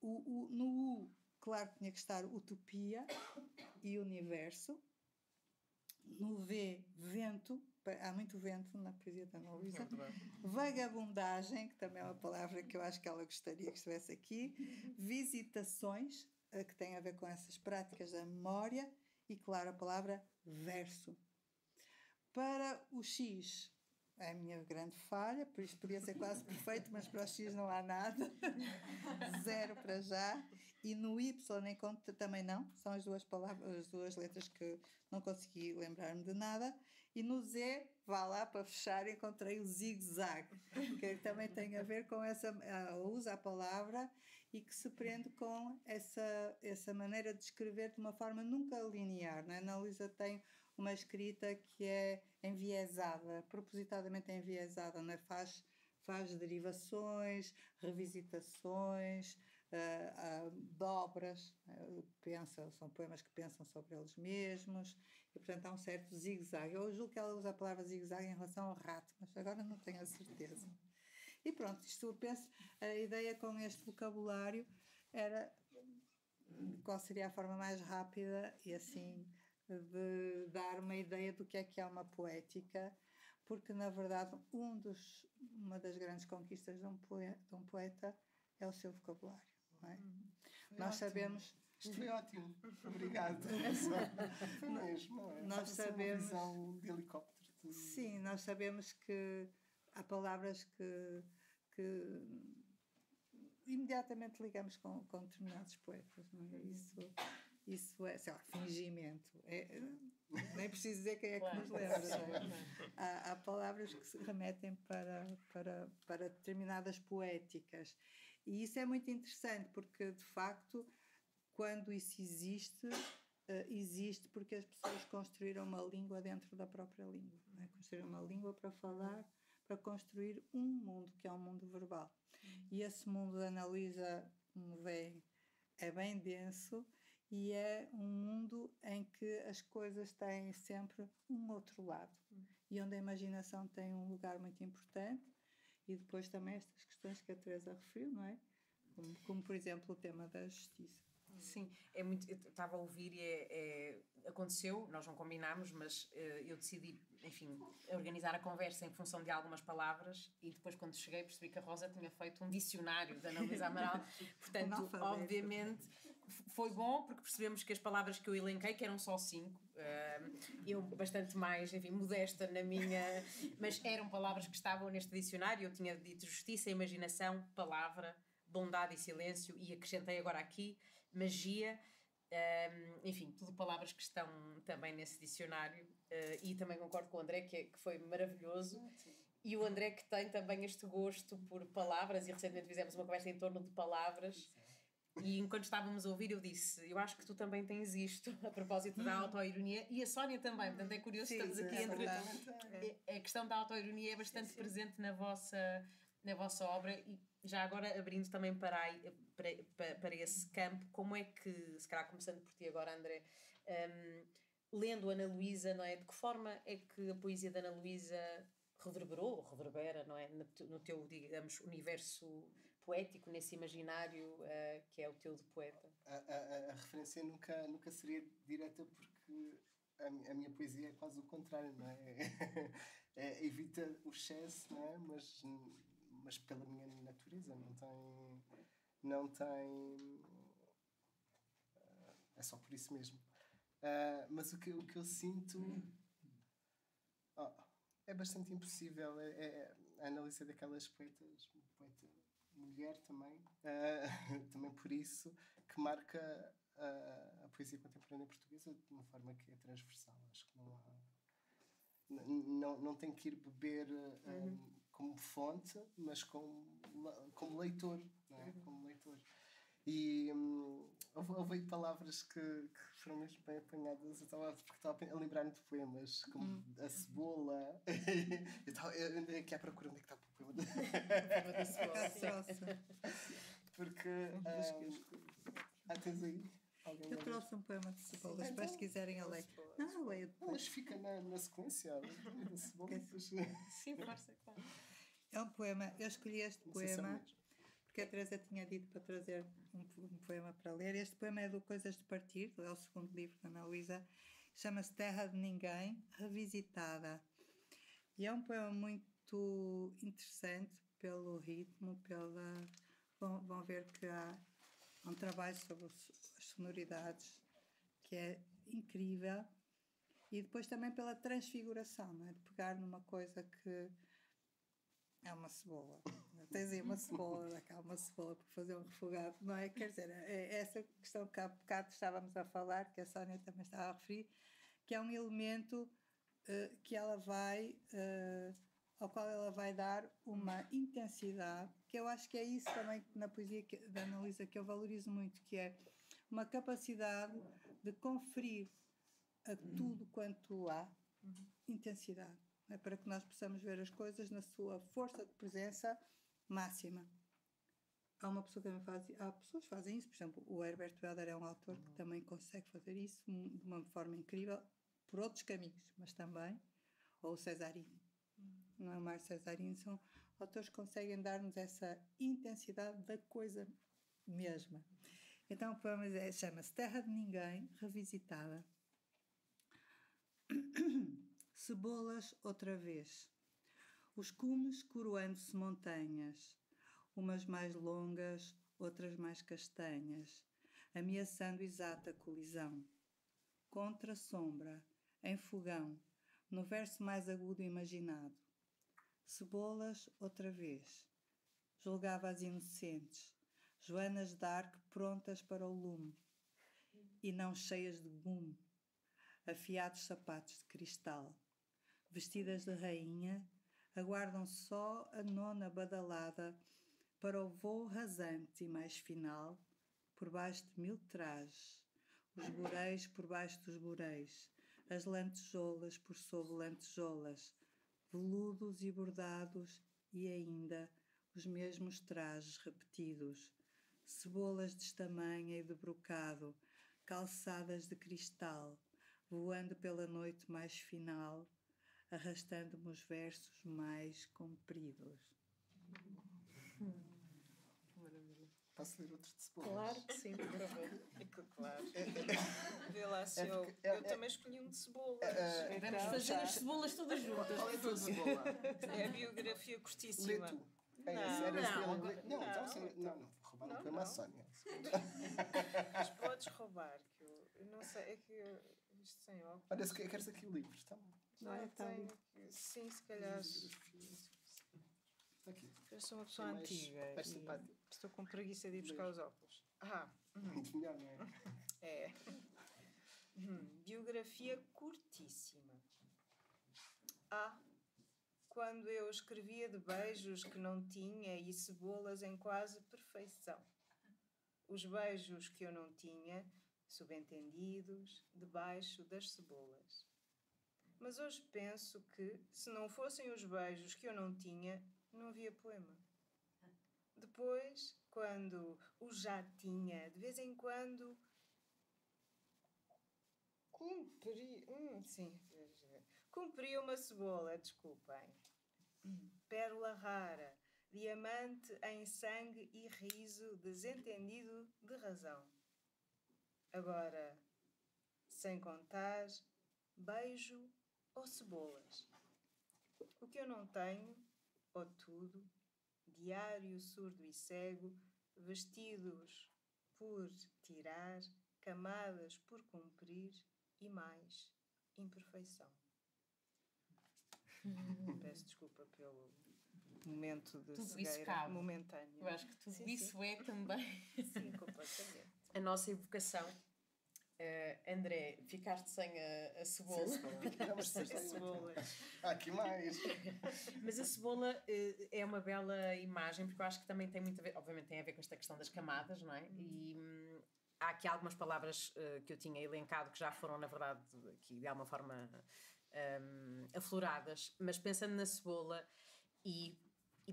No U, claro que tinha que estar utopia e universo. No V, vento, há muito vento na poesia da Ana Luísa. Vagabundagem, que também é uma palavra que eu acho que ela gostaria que estivesse aqui. Visitações, que tem a ver com essas práticas da memória. E, claro, a palavra verso. Para o X, é a minha grande falha, por isso podia ser quase perfeito, mas para o X não há nada. 0 para já. E no Y nem conto também não, são as duas palavras, as duas letras que não consegui lembrar-me de nada. E no Z, vá lá para fechar, encontrei o zigue-zague, que também tem a ver com essa, usa a palavra e que se prende com essa maneira de escrever de uma forma nunca linear. Não é? A Ana Luísa tem uma escrita que é enviesada, propositadamente enviesada, não é? Faz derivações, revisitações, dobras, são poemas que pensam sobre eles mesmos, e portanto há um certo zigue-zague. Eu julgo que ela usa a palavra zigue-zague em relação ao rato, mas agora não tenho a certeza. E pronto, isto eu penso, a ideia com este vocabulário era qual seria a forma mais rápida e assim de dar uma ideia do que é uma poética, porque na verdade uma das grandes conquistas de um poeta é o seu vocabulário. Não é? Nós sabemos. Isto foi ótimo, obrigado. Foi mesmo, não é? Nós sabemos. Uma visão de helicóptero. Sim, nós sabemos que há palavras que imediatamente ligamos com determinados poetas, não é? Isso é, sei lá, fingimento. Nem preciso dizer quem é que nos lembra. Há palavras que se remetem para determinadas poéticas. E isso é muito interessante, porque, de facto, quando isso existe porque as pessoas construíram uma língua dentro da própria língua. Não é? Construíram uma língua para falar, para construir um mundo, que é um mundo verbal. E esse mundo da Ana Luísa, como veem, é bem denso e é um mundo em que as coisas têm sempre um outro lado e onde a imaginação tem um lugar muito importante. E depois também estas questões que a Teresa referiu, não é? Como por exemplo, o tema da justiça. Sim, é muito. Eu estava a ouvir e aconteceu, nós não combinámos, mas eu decidi, enfim, organizar a conversa em função de algumas palavras e depois, quando cheguei, percebi que a Rosa tinha feito um dicionário da Ana Luísa Amaral. Portanto, obviamente, foi bom porque percebemos que as palavras que eu elenquei, que eram só 5, eu bastante mais, enfim, modesta na minha, mas eram palavras que estavam neste dicionário. Eu tinha dito justiça, imaginação, palavra, bondade e silêncio, e acrescentei agora aqui magia, enfim, tudo palavras que estão também nesse dicionário, e também concordo com o André que foi maravilhoso. E o André que tem também este gosto por palavras, e recentemente fizemos uma conversa em torno de palavras. E enquanto estávamos a ouvir, eu disse: eu acho que tu também tens isto, a propósito da autoironia, e a Sónia também. Portanto, é curioso, sim, estamos aqui entre. A questão da autoironia é bastante presente na vossa obra. E já agora, abrindo também para esse campo, como é que, se calhar começando por ti agora, André, lendo Ana Luísa, não é? De que forma é que a poesia da Ana Luísa reverberou ou reverbera, não é? No teu, digamos, universo poético, nesse imaginário que é o teu de poeta? A referência nunca seria direta, porque a minha poesia é quase o contrário, não é? Evita o excesso, não é? Mas pela minha natureza não tem é só por isso mesmo. Mas o que eu sinto é bastante impossível. A análise daquelas poeta mulher também, também por isso, que marca a poesia contemporânea portuguesa de uma forma que é transversal. Acho que não tem que ir beber como fonte, mas como leitor, não é? Como leitor. E houve aí palavras que foram mesmo bem apanhadas. Eu estava a lembrar-me de poemas, como a cebola. Eu andei aqui à procura onde é que está o poema Da cebola. Porque. Tens aí? Eu trouxe um poema de cebolas, depois se quiserem a ler. Não, leio Mas depois. fica na sequência. A cebola, depois... Sim, força, claro. É um poema, eu escolhi este Não sei se é o poema mesmo. porque a Teresa tinha dito para trazer um poema para ler. Este poema é do Coisas de Partir, é o segundo livro da Ana Luísa, chama-se Terra de Ninguém, Revisitada. E é um poema muito interessante pelo ritmo, vão ver que há um trabalho sobre as sonoridades que é incrível, e depois também pela transfiguração, não é? De pegar numa coisa que é uma cebola. Tens aí uma cebola, cá uma cebola para fazer um refogado, não é? Quer dizer, é essa questão que há bocado estávamos a falar, que a Sónia também estava a referir, que é um elemento que ela vai, ao qual ela vai dar uma intensidade, que eu acho que é isso também na poesia da Ana Luísa que eu valorizo muito, que é uma capacidade de conferir a tudo quanto há intensidade, é? Para que nós possamos ver as coisas na sua força de presença máxima. Há uma pessoa que também há pessoas que fazem isso, por exemplo, o Herbert Welder é um autor que também consegue fazer isso de uma forma incrível, por outros caminhos, mas também, ou o Cesarini. Não é o Mário Cesarini, são autores que conseguem dar-nos essa intensidade da coisa mesma. Então o poema chama-se Terra de Ninguém, Revisitada. Cebolas outra vez. Os cumes coroando-se montanhas, umas mais longas, outras mais castanhas, ameaçando exata colisão. Contra sombra, em fogão, no verso mais agudo imaginado. Cebolas outra vez. Julgava as inocentes, Joanas d'Arc prontas para o lume, e não cheias de gume, afiados sapatos de cristal. Vestidas de rainha, aguardam só a nona badalada para o voo rasante e mais final, por baixo de 1000 trajes, os boreis por baixo dos boreis, as lantejoulas por sob lantejoulas, veludos e bordados e ainda os mesmos trajes repetidos, cebolas de estamanha e de brocado, calçadas de cristal, voando pela noite mais final, arrastando-me os versos mais compridos. Maravilha. Posso ler outro de cebolas? Claro que sim, por favor. Claro. Vê lá se eu também escolhi um de cebolas. Vamos fazer as cebolas todas juntas. Qual é a tua cebola? É a biografia Lê curtíssima. tu. Não, roubar um poema à Sónia. Mas podes roubar, que eu não sei, é que isto sem óculos. Olha, se queres aqui livros, tá bom. Não é tão tenho. Sim, se calhar. Aqui. Eu sou uma pessoa É mais- antiga mais e simpático. estou com preguiça de ir buscar os óculos. Muito melhor, não é? É. Biografia curtíssima. Quando eu escrevia de beijos que não tinha e cebolas em quase perfeição. Os beijos que eu não tinha, subentendidos, debaixo das cebolas. Mas hoje penso que, se não fossem os beijos que eu não tinha, não havia poema. Depois, quando o já tinha, de vez em quando... Cumpri uma cebola, desculpem. Pérola rara, diamante em sangue e riso, desentendido de razão. Agora, sem contar, beijo ou cebolas. O que eu não tenho, ou tudo, diário surdo e cego, vestidos por tirar, camadas por cumprir e mais imperfeição. Peço desculpa pelo momento de Tudo isso cegueira cabe. momentânea. Eu acho que tudo Sim, isso sim. é também Sim, completamente. a nossa evocação André, ficaste sem a cebola. Sem cebola. Há aqui mais. Mas a cebola é uma bela imagem, porque eu acho que também tem muito a ver, obviamente tem a ver com esta questão das camadas, não é? E há aqui algumas palavras que eu tinha elencado que já foram, na verdade, aqui de alguma forma afloradas, mas pensando na cebola e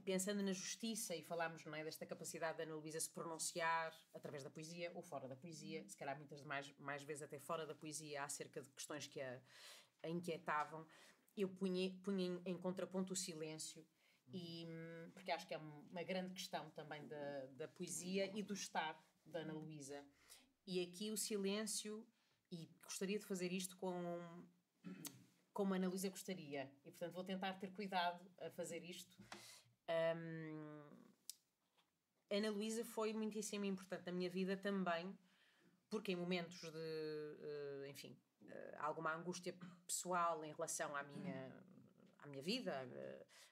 pensando na justiça, e falámos, não é, desta capacidade da Ana Luísa se pronunciar através da poesia ou fora da poesia, se calhar muitas mais vezes até fora da poesia, acerca de questões que a inquietavam, eu punha em contraponto o silêncio, porque acho que é uma grande questão também da poesia e do estar da Ana Luísa. E aqui o silêncio, e gostaria de fazer isto como a Ana Luísa gostaria, e portanto vou tentar ter cuidado a fazer isto. Ana Luísa foi muitíssimo importante na minha vida também, porque em momentos de, enfim, alguma angústia pessoal em relação à minha vida,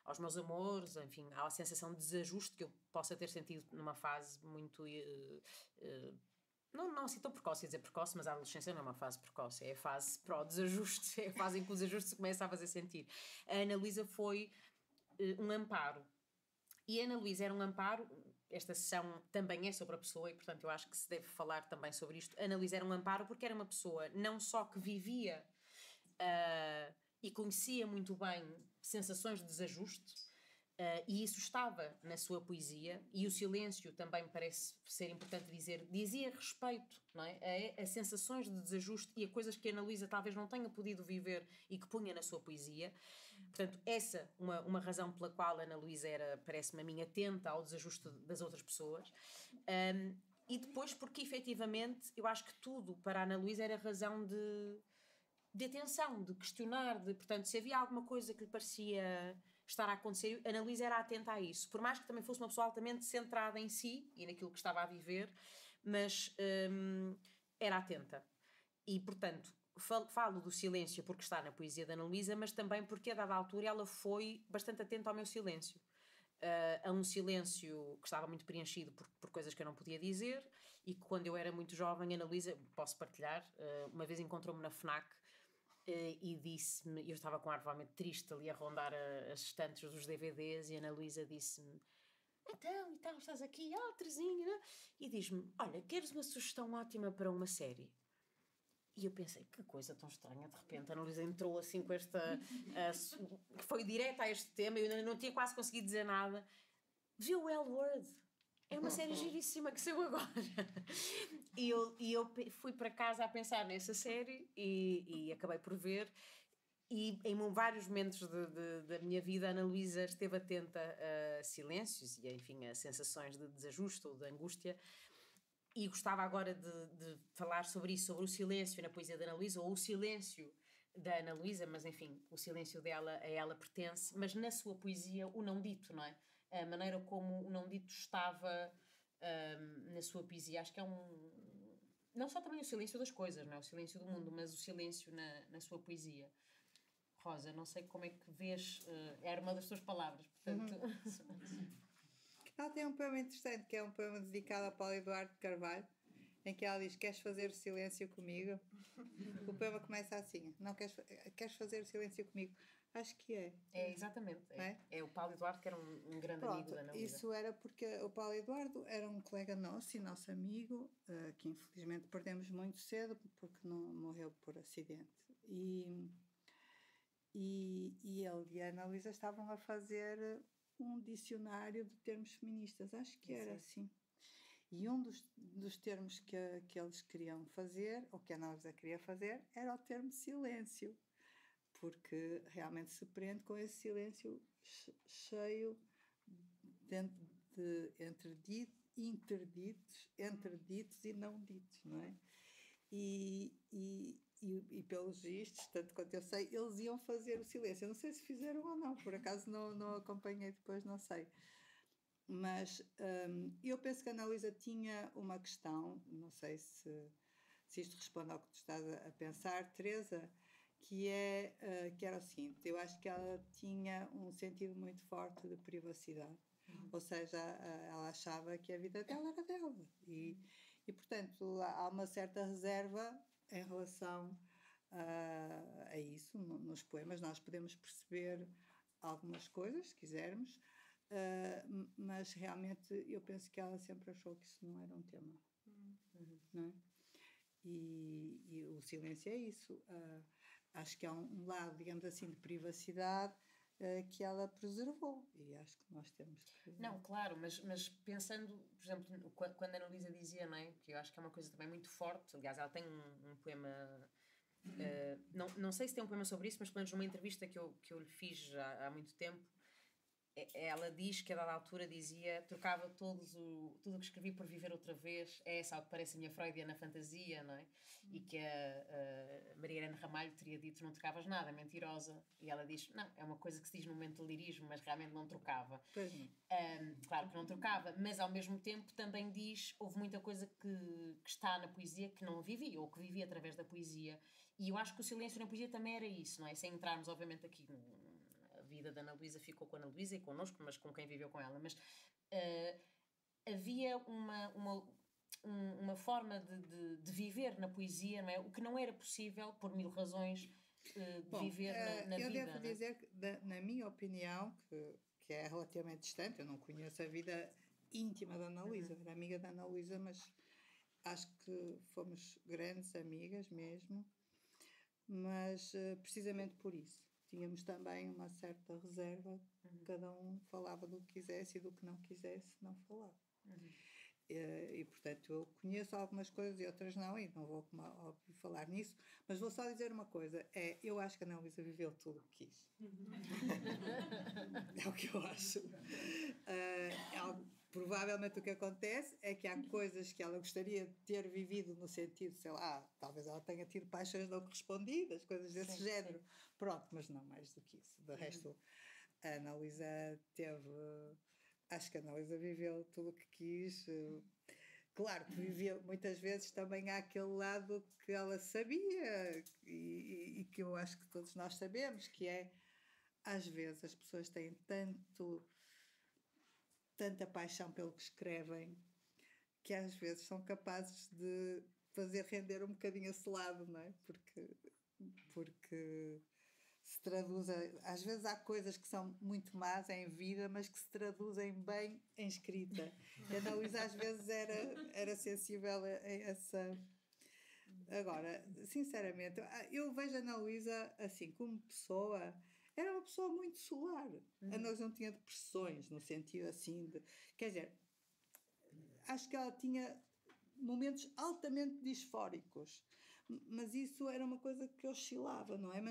aos meus amores, enfim, à sensação de desajuste que eu possa ter sentido numa fase muito... não assim tão precoce, ia dizer precoce, mas a adolescência não é uma fase precoce, é a fase pró-desajuste, é a fase em que o desajuste se começa a fazer sentir. A Ana Luísa foi um amparo. E a Ana Luísa era um amparo. Esta sessão também é sobre a pessoa e, portanto, eu acho que se deve falar também sobre isto. A Ana Luísa era um amparo porque era uma pessoa não só que vivia e conhecia muito bem sensações de desajuste, e isso estava na sua poesia, e o silêncio também me parece ser importante dizer, dizia respeito, não é? A sensações de desajuste e a coisas que a Ana Luísa talvez não tenha podido viver e que punha na sua poesia. Portanto, essa uma razão pela qual a Ana Luísa era, parece-me a mim, atenta ao desajuste das outras pessoas. E depois porque, efetivamente, eu acho que tudo para a Ana Luísa era razão de atenção, de questionar, portanto, se havia alguma coisa que lhe parecia estar a acontecer, a Ana Luísa era atenta a isso. Por mais que também fosse uma pessoa altamente centrada em si e naquilo que estava a viver, mas era atenta. E, portanto, falo do silêncio porque está na poesia da Ana Luísa, mas também porque a dada altura ela foi bastante atenta ao meu silêncio, a um silêncio que estava muito preenchido por coisas que eu não podia dizer, e que quando eu era muito jovem, a Ana Luísa, posso partilhar, uma vez encontrou-me na FNAC e disse-me, eu estava com um ar provavelmente triste ali a rondar as estantes dos DVDs, e a Ana Luísa disse-me: então, e tal, estás aqui, Terezinha, né? E diz-me: olha, queres uma sugestão ótima para uma série? E eu pensei, que coisa tão estranha, de repente a Ana Luísa entrou assim com esta... foi direta a este tema, eu não tinha quase conseguido dizer nada. Viu o L-Word? É uma série giríssima que saiu agora. E eu fui para casa a pensar nessa série e acabei por ver. E em vários momentos da minha vida, a Ana Luísa esteve atenta a silêncios e, enfim, a sensações de desajuste ou de angústia. E gostava agora de falar sobre isso, sobre o silêncio na poesia da Ana Luísa, ou o silêncio da Ana Luísa, mas enfim, o silêncio dela a ela pertence, mas na sua poesia o não dito, não é? A maneira como o não dito estava na sua poesia, acho que é não só também o silêncio das coisas, não é? O silêncio do mundo, mas o silêncio na sua poesia. Rosa, não sei como é que vês, era uma das tuas palavras, portanto... Ela tem um poema interessante, que é um poema dedicado a Paulo Eduardo de Carvalho, em que ela diz: queres fazer silêncio comigo? O poema começa assim: não queres fazer silêncio comigo? Acho que é. É, exatamente. É o Paulo Eduardo, que era um grande amigo da Ana Luísa. Isso era porque o Paulo Eduardo era um colega nosso e nosso amigo, que infelizmente perdemos muito cedo, porque não morreu por acidente. E ele e a Ana Luísa estavam a fazer um dicionário de termos feministas, acho que era assim. E um dos termos que eles queriam fazer, ou que a Ana Luísa queria fazer, era o termo silêncio, porque realmente se prende com esse silêncio cheio de interditos e não ditos, não é? E pelos vistos, tanto quanto eu sei, eles iam fazer o silêncio. Eu não sei se fizeram ou não, por acaso não acompanhei depois, não sei. Mas eu penso que a Ana Luísa tinha uma questão, não sei se isto responde ao que tu estás a pensar, Teresa, que era o seguinte: eu acho que ela tinha um sentido muito forte de privacidade. Ou seja, ela achava que a vida dela era dela. E portanto, há uma certa reserva em relação a isso, nos poemas. Nós podemos perceber algumas coisas, se quisermos, mas realmente eu penso que ela sempre achou que isso não era um tema. Não é? E o silêncio é isso. Acho que há um lado, digamos assim, de privacidade que ela preservou, e acho que nós temos que... Não, claro, mas pensando, por exemplo, quando a Ana Luísa dizia, não é? Que eu acho que é uma coisa também muito forte. Aliás, ela tem um poema, não sei se tem um poema sobre isso, mas pelo menos numa entrevista que eu lhe fiz há muito tempo, ela diz que a dada altura dizia, trocava tudo o que escrevi por viver outra vez. É essa, ao que parece, a minha freudiana fantasia, não é? E que a Maria Helena Ramalho teria dito, não trocavas nada, mentirosa. E ela diz, não, é uma coisa que se diz no momento do lirismo, mas realmente não trocava. Pois não. Claro que não trocava, mas ao mesmo tempo também diz, houve muita coisa que está na poesia que não vivi, ou que vivi através da poesia. E eu acho que o silêncio na poesia também era isso, não é? Sem entrarmos, obviamente, aqui a vida da Ana Luísa ficou com a Ana Luísa e connosco, mas com quem viveu com ela. Mas havia uma forma de viver na poesia, não é? O que não era possível, por mil razões, de viver na eu vida. Eu devo dizer que, na minha opinião, que é relativamente distante, eu não conheço a vida íntima da Ana Luísa, era amiga da Ana Luísa, mas acho que fomos grandes amigas mesmo, mas precisamente por isso. Tínhamos também uma certa reserva, cada um falava do que quisesse e do que não quisesse não falar. E portanto eu conheço algumas coisas e outras não, e não vou, como óbvio, falar nisso, mas vou só dizer uma coisa, eu acho que a Ana Luísa viveu tudo o que quis. É o que eu acho. Provavelmente o que acontece é que há coisas que ela gostaria de ter vivido, no sentido, sei lá, talvez ela tenha tido paixões não correspondidas, coisas desse género. Pronto, mas não mais do que isso. Do resto, a Ana Luísa teve... Acho que a Ana Luísa viveu tudo o que quis. Claro que viveu, muitas vezes também há aquele lado que ela sabia e que eu acho que todos nós sabemos, que é, às vezes as pessoas têm tanta paixão pelo que escrevem, que às vezes são capazes de fazer render um bocadinho esse lado, não é? Porque se traduz, às vezes há coisas que são muito más em vida, mas que se traduzem bem em escrita. E a Ana Luísa às vezes era sensível a essa... Agora, sinceramente, eu vejo a Ana Luísa assim, como pessoa, era uma pessoa muito solar. A Ana Luísa não tinha depressões, no sentido assim de... Quer dizer, acho que ela tinha momentos altamente disfóricos, mas isso era uma coisa que oscilava, não é?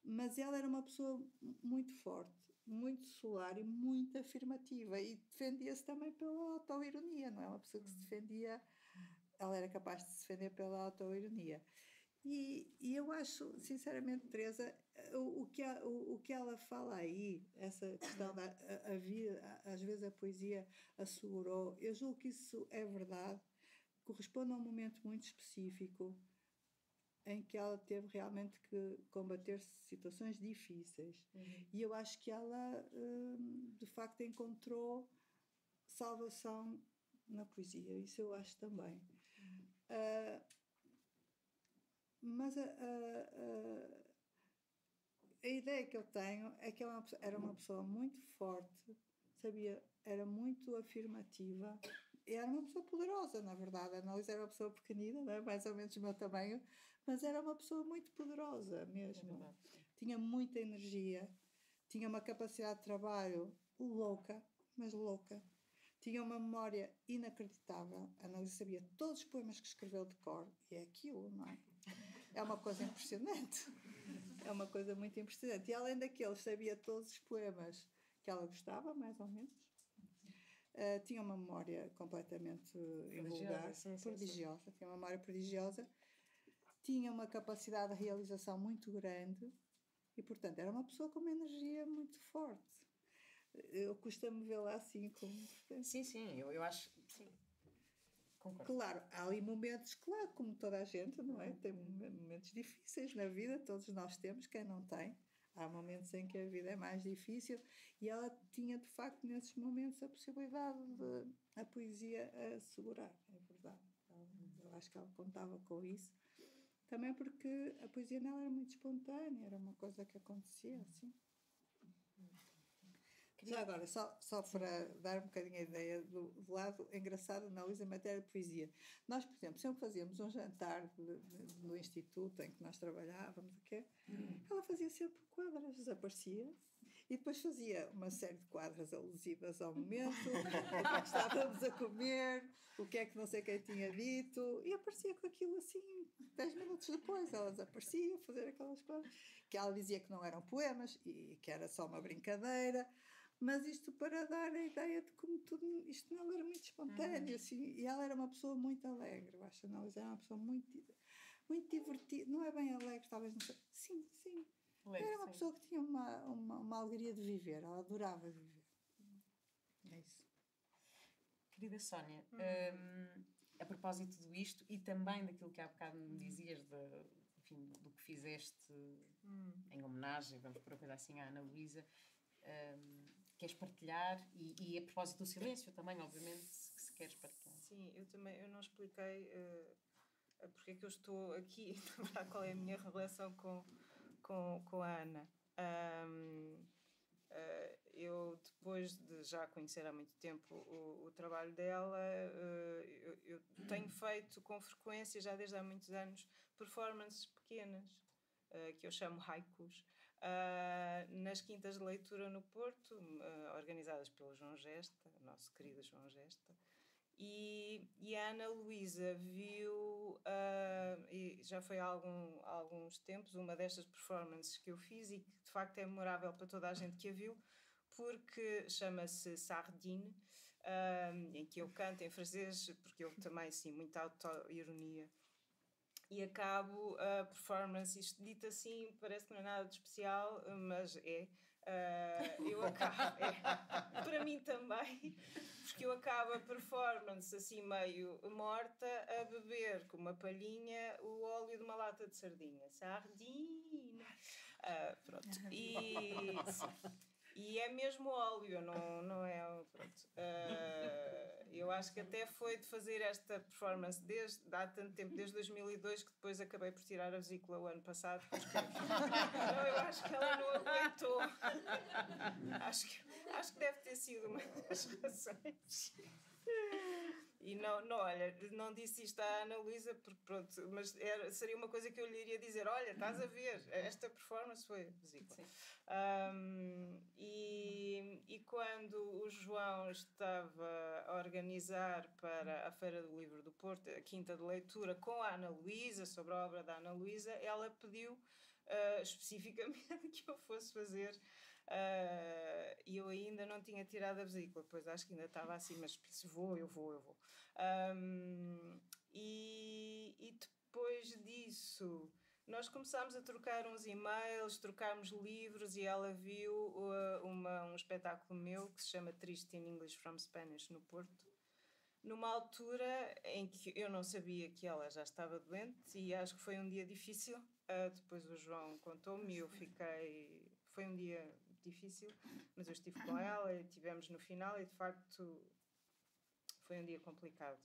Mas ela era uma pessoa muito forte, muito solar e muito afirmativa, e defendia-se também pela autoironia, não é? Uma pessoa que se defendia, ela era capaz de se defender pela autoironia. E eu acho, sinceramente, Teresa, o que ela fala aí, essa questão da vida, às vezes a poesia assegurou, eu julgo que isso é verdade, corresponde a um momento muito específico em que ela teve realmente que combater situações difíceis. E eu acho que ela, de facto, encontrou salvação na poesia. Isso eu acho também. Mas a ideia que eu tenho é que ela era uma pessoa muito forte, era muito afirmativa, e era uma pessoa poderosa, na verdade. A Ana Luísa era uma pessoa pequenina, não é? Mais ou menos do meu tamanho, mas era uma pessoa muito poderosa mesmo. Tinha muita energia, tinha uma capacidade de trabalho louca, mas louca. Tinha uma memória inacreditável. A Ana Luísa sabia todos os poemas que escreveu de cor, e é aquilo, não é? É uma coisa impressionante. É uma coisa muito impressionante. E além daqueles, sabia todos os poemas que ela gostava, mais ou menos. Tinha uma memória completamente invulgar, prodigiosa. Tinha uma memória prodigiosa. Tinha uma capacidade de realização muito grande. E, portanto, era uma pessoa com uma energia muito forte. Eu costumo vê-la assim como... Sim, eu acho... Sim. Concordo. Claro, há ali momentos, claro, como toda a gente, não é? Tem momentos difíceis na vida, todos nós temos, quem não tem. Há momentos em que a vida é mais difícil, e ela tinha, de facto, nesses momentos, a possibilidade de a poesia assegurar, é verdade. Eu acho que ela contava com isso. Também porque a poesia nela era muito espontânea, era uma coisa que acontecia assim. Já agora, só para dar um bocadinho a ideia do lado engraçado na Luísa em matéria de poesia. Nós, por exemplo, sempre fazíamos um jantar no instituto em que nós trabalhávamos, ela fazia sempre quadras, desaparecia, e depois fazia uma série de quadras alusivas ao momento, o que é que estávamos a comer, o que é que não sei quem tinha dito, e aparecia com aquilo assim, 10 minutos depois, ela desaparecia, a fazer aquelas coisas, que ela dizia que não eram poemas, e que era só uma brincadeira. Mas isto para dar a ideia de como tudo, isto não era muito espontâneo, assim, e ela era uma pessoa muito alegre, eu acho que a Ana Luísa era uma pessoa muito divertida, não é bem alegre, talvez não sei, sim, era uma pessoa que tinha uma alegria de viver, ela adorava viver, é isso. Querida Sónia, a propósito de tudo isto e também daquilo que há bocado me dizias enfim, do que fizeste em homenagem, vamos por uma coisa assim, à Ana Luísa, queres partilhar? E a propósito do silêncio também, obviamente, se queres partilhar. Sim, eu não expliquei porque é que eu estou aqui, qual é a minha relação com a Ana. Eu, depois de já conhecer há muito tempo o trabalho dela, eu tenho feito com frequência, já desde há muitos anos, performances pequenas, que eu chamo haikus, nas quintas de leitura no Porto, organizadas pelo João Gesta, nosso querido João Gesta, e a Ana Luísa viu, e já foi há alguns tempos, uma destas performances que eu fiz e que de facto é memorável para toda a gente que a viu, porque chama-se Sardine, em que eu canto em francês, porque eu também, sim, muita auto-ironia. E acabo a performance, isto dito assim, parece que não é nada de especial, mas eu acabo, para mim também, porque eu acabo a performance assim meio morta a beber com uma palhinha o óleo de uma lata de sardinha. Sardinha! Pronto. E é mesmo óleo, não é? Pronto. Eu acho que até foi de fazer esta performance há tanto tempo, desde 2002, que depois acabei por tirar a vesícula o ano passado. Não, eu acho que ela não aguentou. Acho que deve ter sido uma das razões. E olha, não disse isto à Ana Luísa, porque pronto, mas seria uma coisa que eu lhe iria dizer: olha, estás a ver, esta performance foi vesícula. E quando o João estava a organizar para a Feira do Livro do Porto, a quinta de leitura, com a Ana Luísa, sobre a obra da Ana Luísa, ela pediu especificamente que eu fosse fazer. E eu ainda não tinha tirado a vesícula, pois acho que ainda estava assim, mas se eu vou. E depois disso nós começámos a trocar uns e-mails, trocámos livros, e ela viu um espetáculo meu que se chama Triste in English from Spanish no Porto, numa altura em que eu não sabia que ela já estava doente, e acho que foi um dia difícil. Depois o João contou-me e eu fiquei... Foi um dia difícil, mas eu estive com ela e estivemos no final, e de facto foi um dia complicado.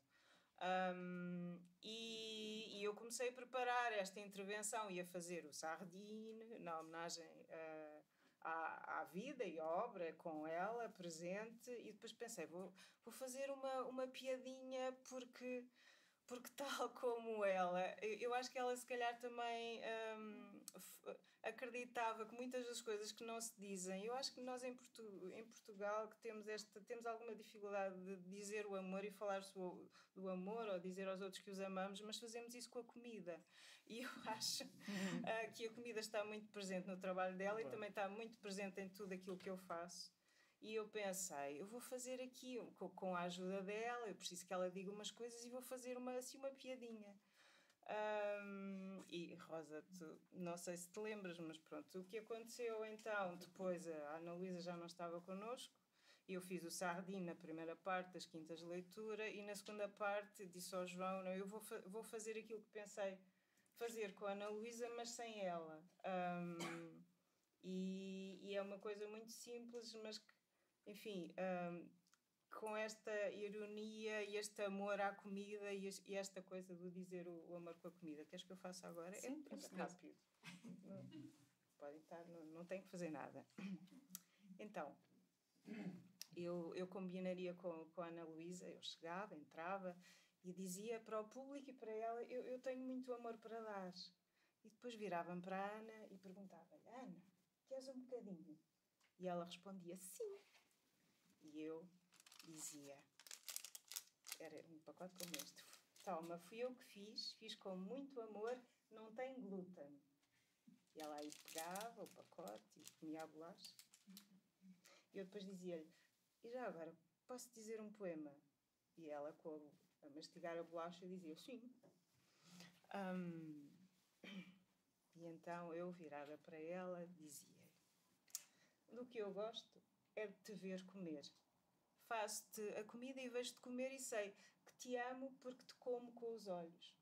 E eu comecei a preparar esta intervenção e a fazer o Sardine, na homenagem à vida e à obra, com ela presente, e depois pensei, vou fazer uma piadinha, porque tal como ela, eu acho que ela se calhar também acreditava que muitas das coisas que não se dizem, eu acho que nós em Portugal que temos alguma dificuldade de dizer o amor e falar do amor, ou dizer aos outros que os amamos, mas fazemos isso com a comida, e eu acho que a comida está muito presente no trabalho dela e também está muito presente em tudo aquilo que eu faço. E eu pensei, eu vou fazer aqui, com a ajuda dela, eu preciso que ela diga umas coisas e vou fazer uma piadinha. E Rosa, tu, não sei se te lembras, mas pronto, o que aconteceu então, depois a Ana Luísa já não estava connosco, e eu fiz o Sardinha na primeira parte das quintas de leitura, e na segunda parte disse ao João, não, eu vou fazer aquilo que pensei fazer com a Ana Luísa, mas sem ela. E é uma coisa muito simples, mas que, enfim, com esta ironia e este amor à comida e esta coisa do dizer o amor com a comida. Queres que eu faça agora? Sim, é rápido. Podem estar, não tenho que fazer nada. Então, eu combinaria com a Ana Luísa, eu chegava, entrava e dizia para o público e para ela, eu tenho muito amor para dar. E depois virava-me para a Ana e perguntava-lhe, Ana, queres um bocadinho? E ela respondia, sim. E eu dizia, era um pacote como este, toma, fui eu que fiz com muito amor, não tem glúten. E ela aí pegava o pacote e comia a bolacha. E eu depois dizia-lhe, e já agora, posso dizer um poema? E ela, a mastigar a bolacha, dizia, sim. E então eu, virada para ela, dizia-lhe, do que eu gosto é de te ver comer. Faço-te a comida e vejo-te comer e sei que te amo porque te como com os olhos.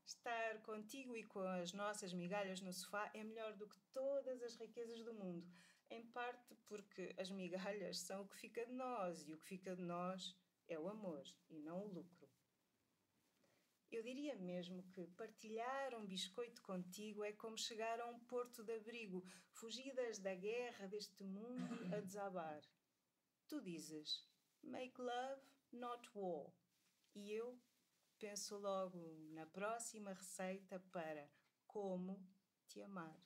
Estar contigo e com as nossas migalhas no sofá é melhor do que todas as riquezas do mundo, em parte porque as migalhas são o que fica de nós e o que fica de nós é o amor e não o lucro. Eu diria mesmo que partilhar um biscoito contigo é como chegar a um porto de abrigo, fugidas da guerra deste mundo a desabar. Tu dizes, make love, not war. E eu penso logo na próxima receita para como te amar.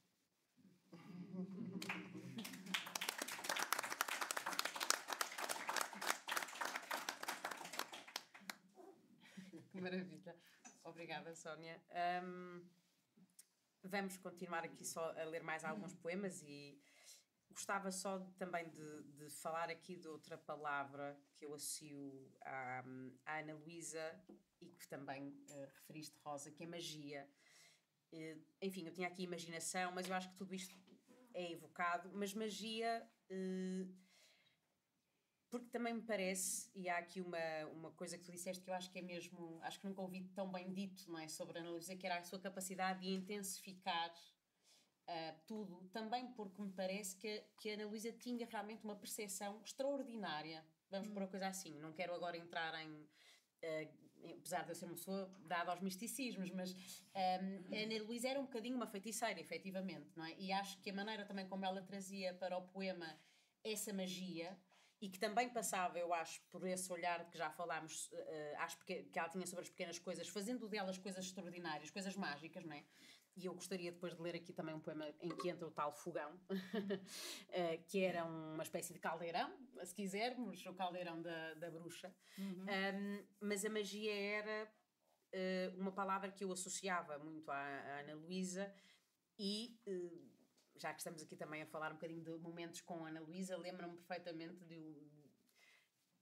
Que maravilha. Obrigada, Sónia. Vamos continuar aqui só a ler mais alguns poemas e gostava só também de falar aqui de outra palavra que eu associo à Ana Luísa e que também referiste, Rosa, que é magia. Enfim, eu tinha aqui imaginação, mas eu acho que tudo isto é evocado, mas magia... porque também me parece, e há aqui uma coisa que tu disseste que eu acho que é mesmo, acho que nunca ouvi tão bem dito, não é, sobre a Ana Luísa, que era a sua capacidade de intensificar tudo, também porque me parece que a Ana Luísa tinha realmente uma percepção extraordinária, vamos por uma coisa assim, não quero agora entrar em... apesar de eu ser uma pessoa dada aos misticismos, mas a Ana Luísa era um bocadinho uma feiticeira, efetivamente, não é? E acho que a maneira também como ela trazia para o poema essa magia, e que também passava, eu acho, por esse olhar que já falámos, que ela tinha sobre as pequenas coisas, fazendo delas coisas extraordinárias, coisas mágicas, não é? E eu gostaria depois de ler aqui também um poema em que entra o tal fogão, que era uma espécie de caldeirão, se quisermos, o caldeirão da bruxa. Mas a magia era uma palavra que eu associava muito à Ana Luísa e... já que estamos aqui também a falar um bocadinho de momentos com a Ana Luísa, lembro-me perfeitamente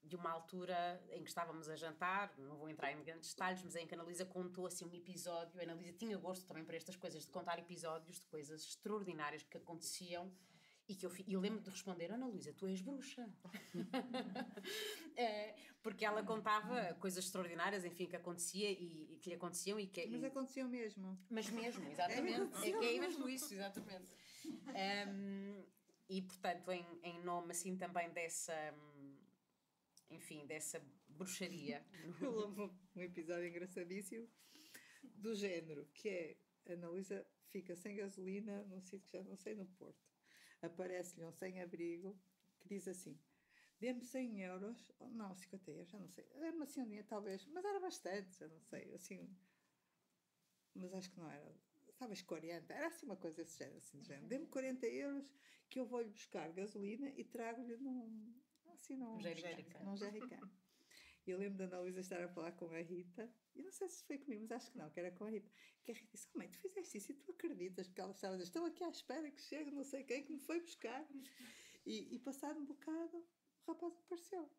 de uma altura em que estávamos a jantar, não vou entrar em grandes detalhes, mas em que a Ana Luísa contou assim um episódio. A Ana Luísa tinha gosto também para estas coisas, de contar episódios de coisas extraordinárias que aconteciam e que eu lembro de responder, Ana Luísa, tu és bruxa. Porque ela contava coisas extraordinárias, enfim, que acontecia e que lhe aconteciam e que... Mas aconteceu mesmo. Mas mesmo, exatamente. É mesmo isso, exatamente. E portanto em nome assim também dessa enfim, dessa bruxaria. Eu lembro um episódio engraçadíssimo do género, que é a Ana Luísa fica sem gasolina num sítio que já não sei, no Porto. Aparece-lhe um sem-abrigo que diz assim, dê-me 100 euros, não, 50 euros, já não sei, era-me assim um dia talvez, mas era bastante, já não sei, assim, mas acho que não era, talvez 40, era assim uma coisa desse género, assim, de género. Dê-me 40 euros que eu vou-lhe buscar gasolina e trago-lhe num jerrycan. Eu lembro da Ana Luísa estar a falar com a Rita, e não sei se foi comigo, mas acho que não, que era com a Rita, que a Rita disse, mãe, tu fizeste isso e tu acreditas? Porque ela estava a dizer, estou aqui à espera que chegue não sei quem que me foi buscar. E passado um bocado, o rapaz apareceu.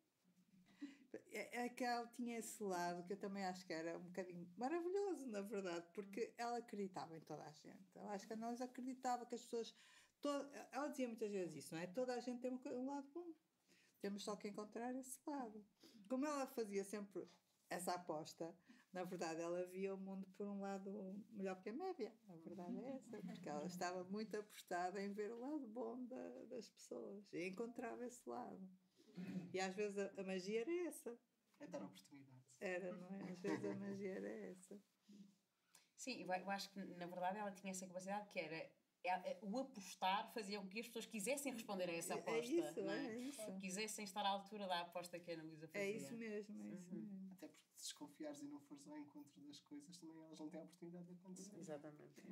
É que ela tinha esse lado que eu também acho que era um bocadinho maravilhoso, na verdade, porque ela acreditava em toda a gente. Eu acho que a Ana Luísa acreditava que as pessoas... Ela dizia muitas vezes isso, não é? Toda a gente tem um lado bom. Temos só que encontrar esse lado. Como ela fazia sempre essa aposta, na verdade ela via o mundo por um lado melhor que a média. A verdade é essa, porque ela estava muito apostada em ver o lado bom das pessoas e encontrava esse lado. E às vezes a magia era essa. É dar oportunidade. Era, não é? Às vezes a magia era essa. Sim, eu acho que na verdade ela tinha essa capacidade que era o apostar fazia com que as pessoas quisessem responder a essa aposta. É isso, não é? é isso. Quisessem estar à altura da aposta que a Ana Luísa fazia. É isso mesmo, é isso mesmo. Até porque se desconfiares e não fores ao encontro das coisas, também elas não têm a oportunidade de acontecer. Exatamente.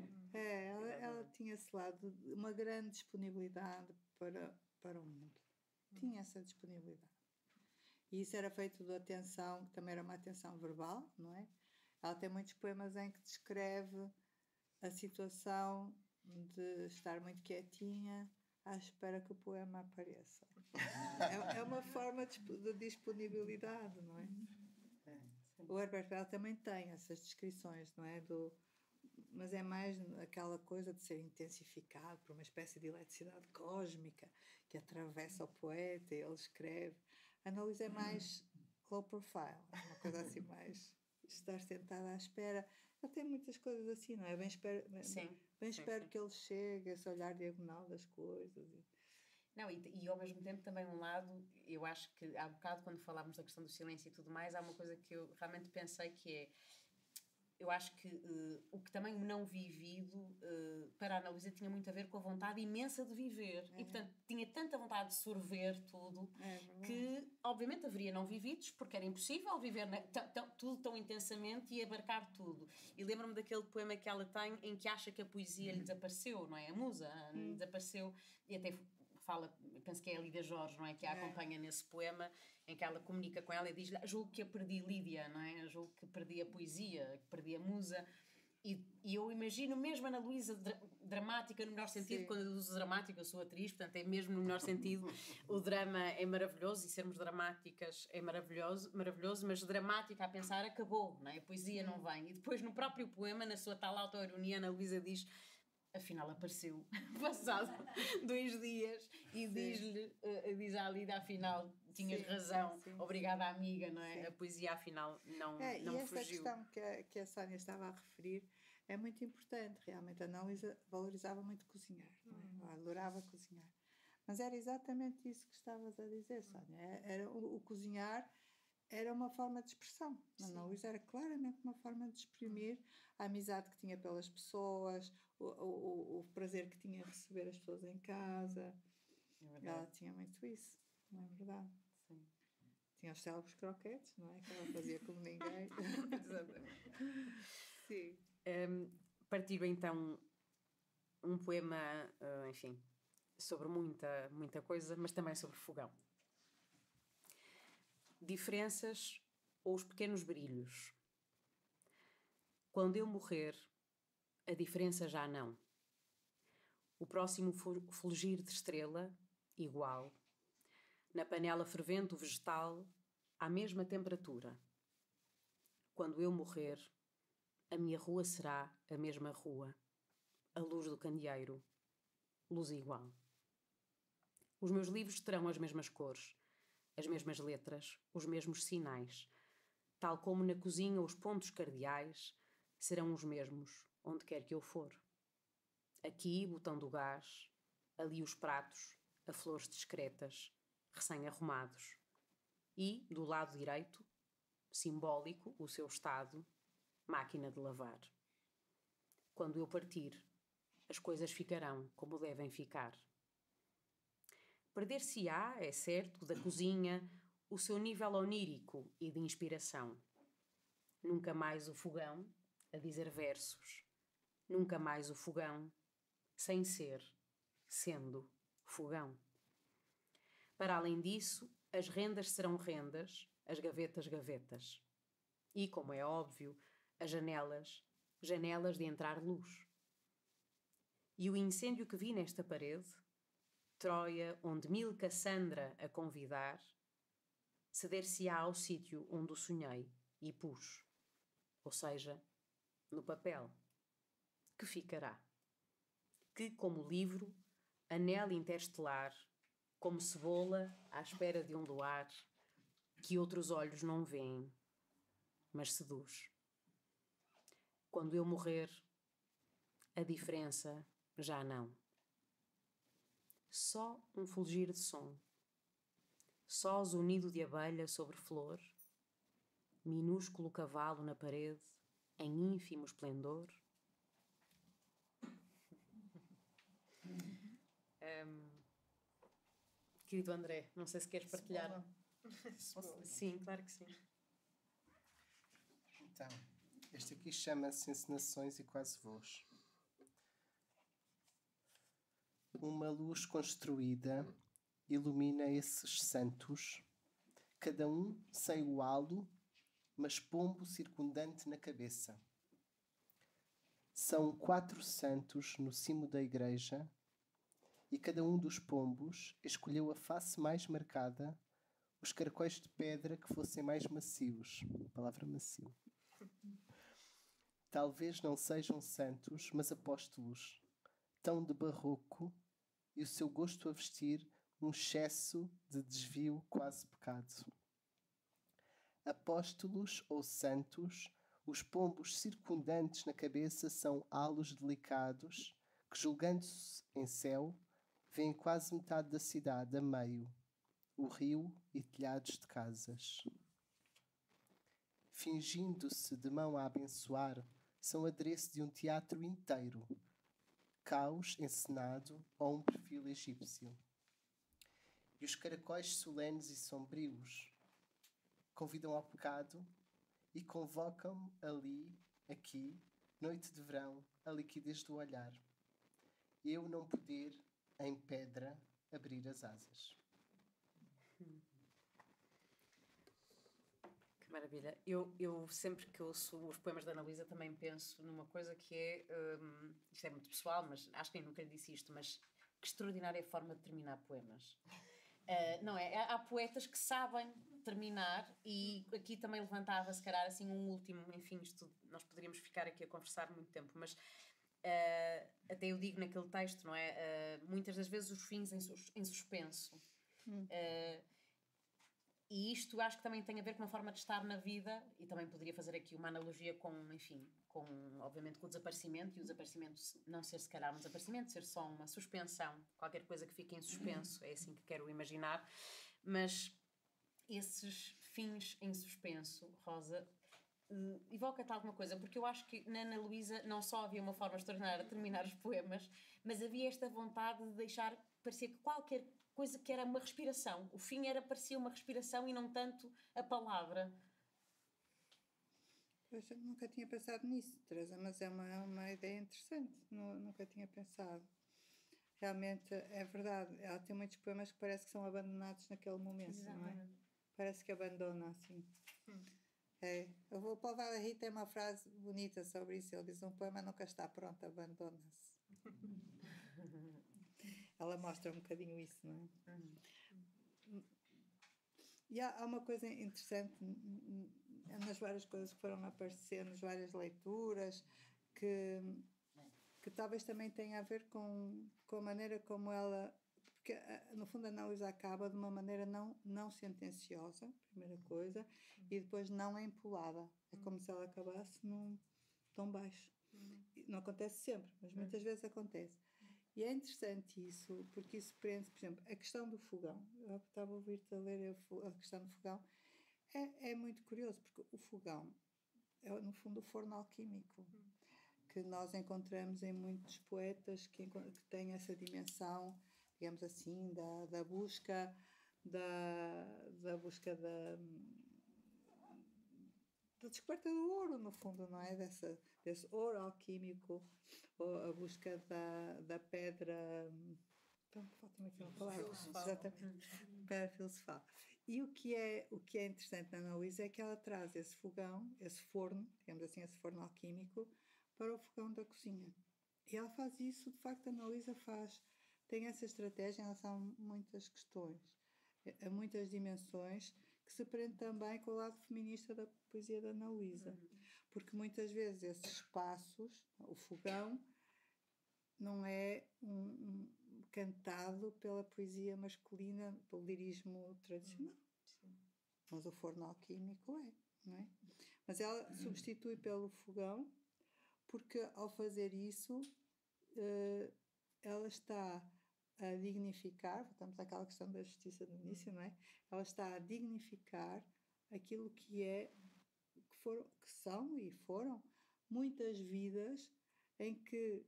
Ela tinha esse lado, uma grande disponibilidade para o mundo. Tinha essa disponibilidade. E isso era feito de atenção, que também era uma atenção verbal, não é? Ela tem muitos poemas em que descreve a situação de estar muito quietinha à espera que o poema apareça. É uma forma de disponibilidade, não é? O Herbert Bell também tem essas descrições, não é? Mas é mais aquela coisa de ser intensificado por uma espécie de eletricidade cósmica que atravessa o poeta e ele escreve. A Ana Luísa é mais low profile, uma coisa assim mais estar sentada à espera. Ela tem muitas coisas assim, não é? Bem espero que ele chegue, esse olhar diagonal das coisas. Não, e ao mesmo tempo também um lado, eu acho que há bocado quando falávamos da questão do silêncio e tudo mais, há uma coisa que eu realmente pensei que é, eu acho que o que também não vivido para a Ana Luísa tinha muito a ver com a vontade imensa de viver. E portanto tinha tanta vontade de sorver tudo que obviamente haveria não vividos, porque era impossível viver tudo tão intensamente e abarcar tudo. E lembro-me daquele poema que ela tem em que acha que a poesia lhe desapareceu, não é? A musa lhe desapareceu, e até fala, penso que é a Lídia Jorge, não é? Que a acompanha nesse poema, em que ela comunica com ela e diz: julgo que a perdi, Lídia, não é? Julgo que perdi a poesia, que perdi a musa. E eu imagino mesmo a Ana Luísa dramática no melhor sentido. Sim. Quando eu uso dramática, eu sou atriz, portanto é mesmo no melhor sentido. O drama é maravilhoso e sermos dramáticas é maravilhoso, mas dramática a pensar acabou, não é? A poesia não vem. E depois no próprio poema, na sua tal autoironia, Ana Luísa diz: afinal apareceu, passado 2 dias, e diz à Lídia: afinal tinhas razão, obrigada amiga, não é? A poesia afinal não me fugiu. E essa questão que a Sónia estava a referir é muito importante, realmente. A Ana Luísa valorizava muito cozinhar, não é? Ela adorava cozinhar. Mas era exatamente isso que estavas a dizer, Sónia. Era o cozinhar era uma forma de expressão. A Ana Luísa era claramente uma forma de exprimir a amizade que tinha pelas pessoas, o prazer que tinha em receber as pessoas em casa. Ela tinha muito isso, não é verdade? Sim. Tinha os célebres croquetes, não é? Que ela fazia como ninguém. Exatamente. Sim. Partilho então um poema, enfim, sobre muita coisa, mas também sobre fogão. Diferenças ou os pequenos brilhos. Quando eu morrer, a diferença já não. O próximo fulgir de estrela, igual. Na panela fervente o vegetal, à mesma temperatura. Quando eu morrer, a minha rua será a mesma rua. A luz do candeeiro, luz igual. Os meus livros terão as mesmas cores, as mesmas letras, os mesmos sinais. Tal como na cozinha os pontos cardeais serão os mesmos, onde quer que eu for. Aqui, botão do gás, ali os pratos, a flores discretas, recém-arrumados. E, do lado direito, simbólico, o seu estado, máquina de lavar. Quando eu partir, as coisas ficarão como devem ficar. Perder-se-á, é certo, da cozinha, o seu nível onírico e de inspiração. Nunca mais o fogão a dizer versos. Nunca mais o fogão sem ser, sendo, fogão. Para além disso, as rendas serão rendas, as gavetas, gavetas. E, como é óbvio, as janelas, janelas de entrar luz. E o incêndio que vi nesta parede, Troia, onde mil Cassandra a convidar, ceder-se-á ao sítio onde o sonhei e pus, ou seja, no papel, que ficará. Que, como livro, anel interestelar, como cebola à espera de um luar, que outros olhos não veem, mas seduz. Quando eu morrer, a diferença já não. Só um fulgir de som. sós o nido de abelha sobre flor, minúsculo cavalo na parede, em ínfimo esplendor. Querido André, não sei se queres partilhar. Sim, claro que sim. Então, este aqui chama-se Encenações e Quase Voos. Uma luz construída ilumina esses santos, cada um sem o halo, mas pombo circundante na cabeça. São 4 santos no cimo da igreja, e cada um dos pombos escolheu a face mais marcada, os caracóis de pedra que fossem mais macios. A palavra macio. Talvez não sejam santos, mas apóstolos, tão de barroco, e o seu gosto a vestir um excesso de desvio quase pecado. Apóstolos ou santos, os pombos circundantes na cabeça são halos delicados que, julgando-se em céu, vêem quase metade da cidade a meio, o rio e telhados de casas. Fingindo-se de mão a abençoar, são adereço de um teatro inteiro, caos encenado ou um perfil egípcio. E os caracóis solenes e sombrios convidam ao pecado e convocam ali, aqui, noite de verão, a liquidez do olhar. Eu não poder, em pedra, abrir as asas. Que maravilha. Eu sempre que ouço os poemas da Ana Luísa também penso numa coisa que é, isto é muito pessoal, mas acho que nem nunca lhe disse isto, mas que extraordinária forma de terminar poemas. Não é? Há poetas que sabem terminar, e aqui também levantava, se calhar, assim, um último, enfim, isto, nós poderíamos ficar aqui a conversar muito tempo, mas até eu digo naquele texto, não é? Muitas das vezes os fins em suspenso. E isto acho que também tem a ver com uma forma de estar na vida, e também poderia fazer aqui uma analogia com, enfim, obviamente com o desaparecimento, e o desaparecimento não ser se calhar um desaparecimento, ser só uma suspensão, qualquer coisa que fique em suspenso, é assim que quero imaginar. Mas esses fins em suspenso, Rosa, evoca-te alguma coisa? Porque eu acho que na Ana Luísa não só havia uma forma extraordinária de terminar os poemas, mas havia esta vontade de deixar parecer que qualquer coisa que era uma respiração, o fim parecia uma respiração e não tanto a palavra. Pois, eu nunca tinha pensado nisso, Teresa, mas é uma ideia interessante, nunca tinha pensado. Realmente é verdade, ela tem muitos poemas que parece que são abandonados naquele momento. Exatamente. Não é? Parece que abandona assim. O Paulo Valéry tem uma frase bonita sobre isso. Ele diz: um poema nunca está pronto, abandona-se. Ela mostra um bocadinho isso, não é? E há uma coisa interessante nas várias coisas que foram aparecendo, nas várias leituras, que talvez também tenha a ver com a maneira como ela... Porque, no fundo, a Ana Luísa acaba de uma maneira não sentenciosa, primeira coisa, e depois não empolada. É como se ela acabasse num tom baixo. Não acontece sempre, mas muitas vezes acontece. E é interessante isso, porque isso prende, por exemplo, a questão do fogão. Eu estava a ouvir-te a ler a questão do fogão. É muito curioso, porque o fogão é, no fundo, o forno alquímico, que nós encontramos em muitos poetas que têm essa dimensão, digamos assim, da busca da descoberta do ouro, no fundo, não é? Desse ouro alquímico, ou a busca da pedra... Então, falta-me aqui uma palavra. Exatamente. Pedra filosofal. E o que é interessante na Ana Luísa é que ela traz esse fogão, esse forno, digamos assim, esse forno alquímico, para o fogão da cozinha. E ela faz isso, de facto, a Ana Luísa tem essa estratégia em relação a muitas questões, a muitas dimensões, que se prende também com o lado feminista da poesia da Ana Luísa. Porque muitas vezes esses espaços, o fogão, não é cantado pela poesia masculina, pelo lirismo tradicional. Mas o forno alquímico não é? Mas ela substitui pelo fogão, porque ao fazer isso ela está a dignificar, voltamos àquela questão da justiça do início, não é? Ela está a dignificar aquilo que são e foram muitas vidas em que,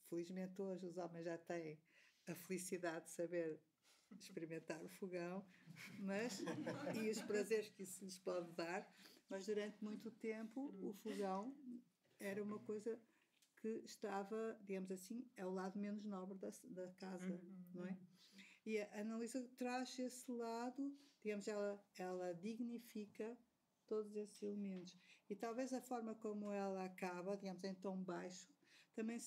felizmente hoje os homens já têm a felicidade de saber experimentar o fogão, e os prazeres que isso lhes pode dar, mas durante muito tempo o fogão era uma coisa que estava, digamos assim, é o lado menos nobre da casa, não é? E a Ana Luísa traz esse lado, digamos, ela dignifica todos esses elementos. E talvez a forma como ela acaba, digamos, em tom baixo, também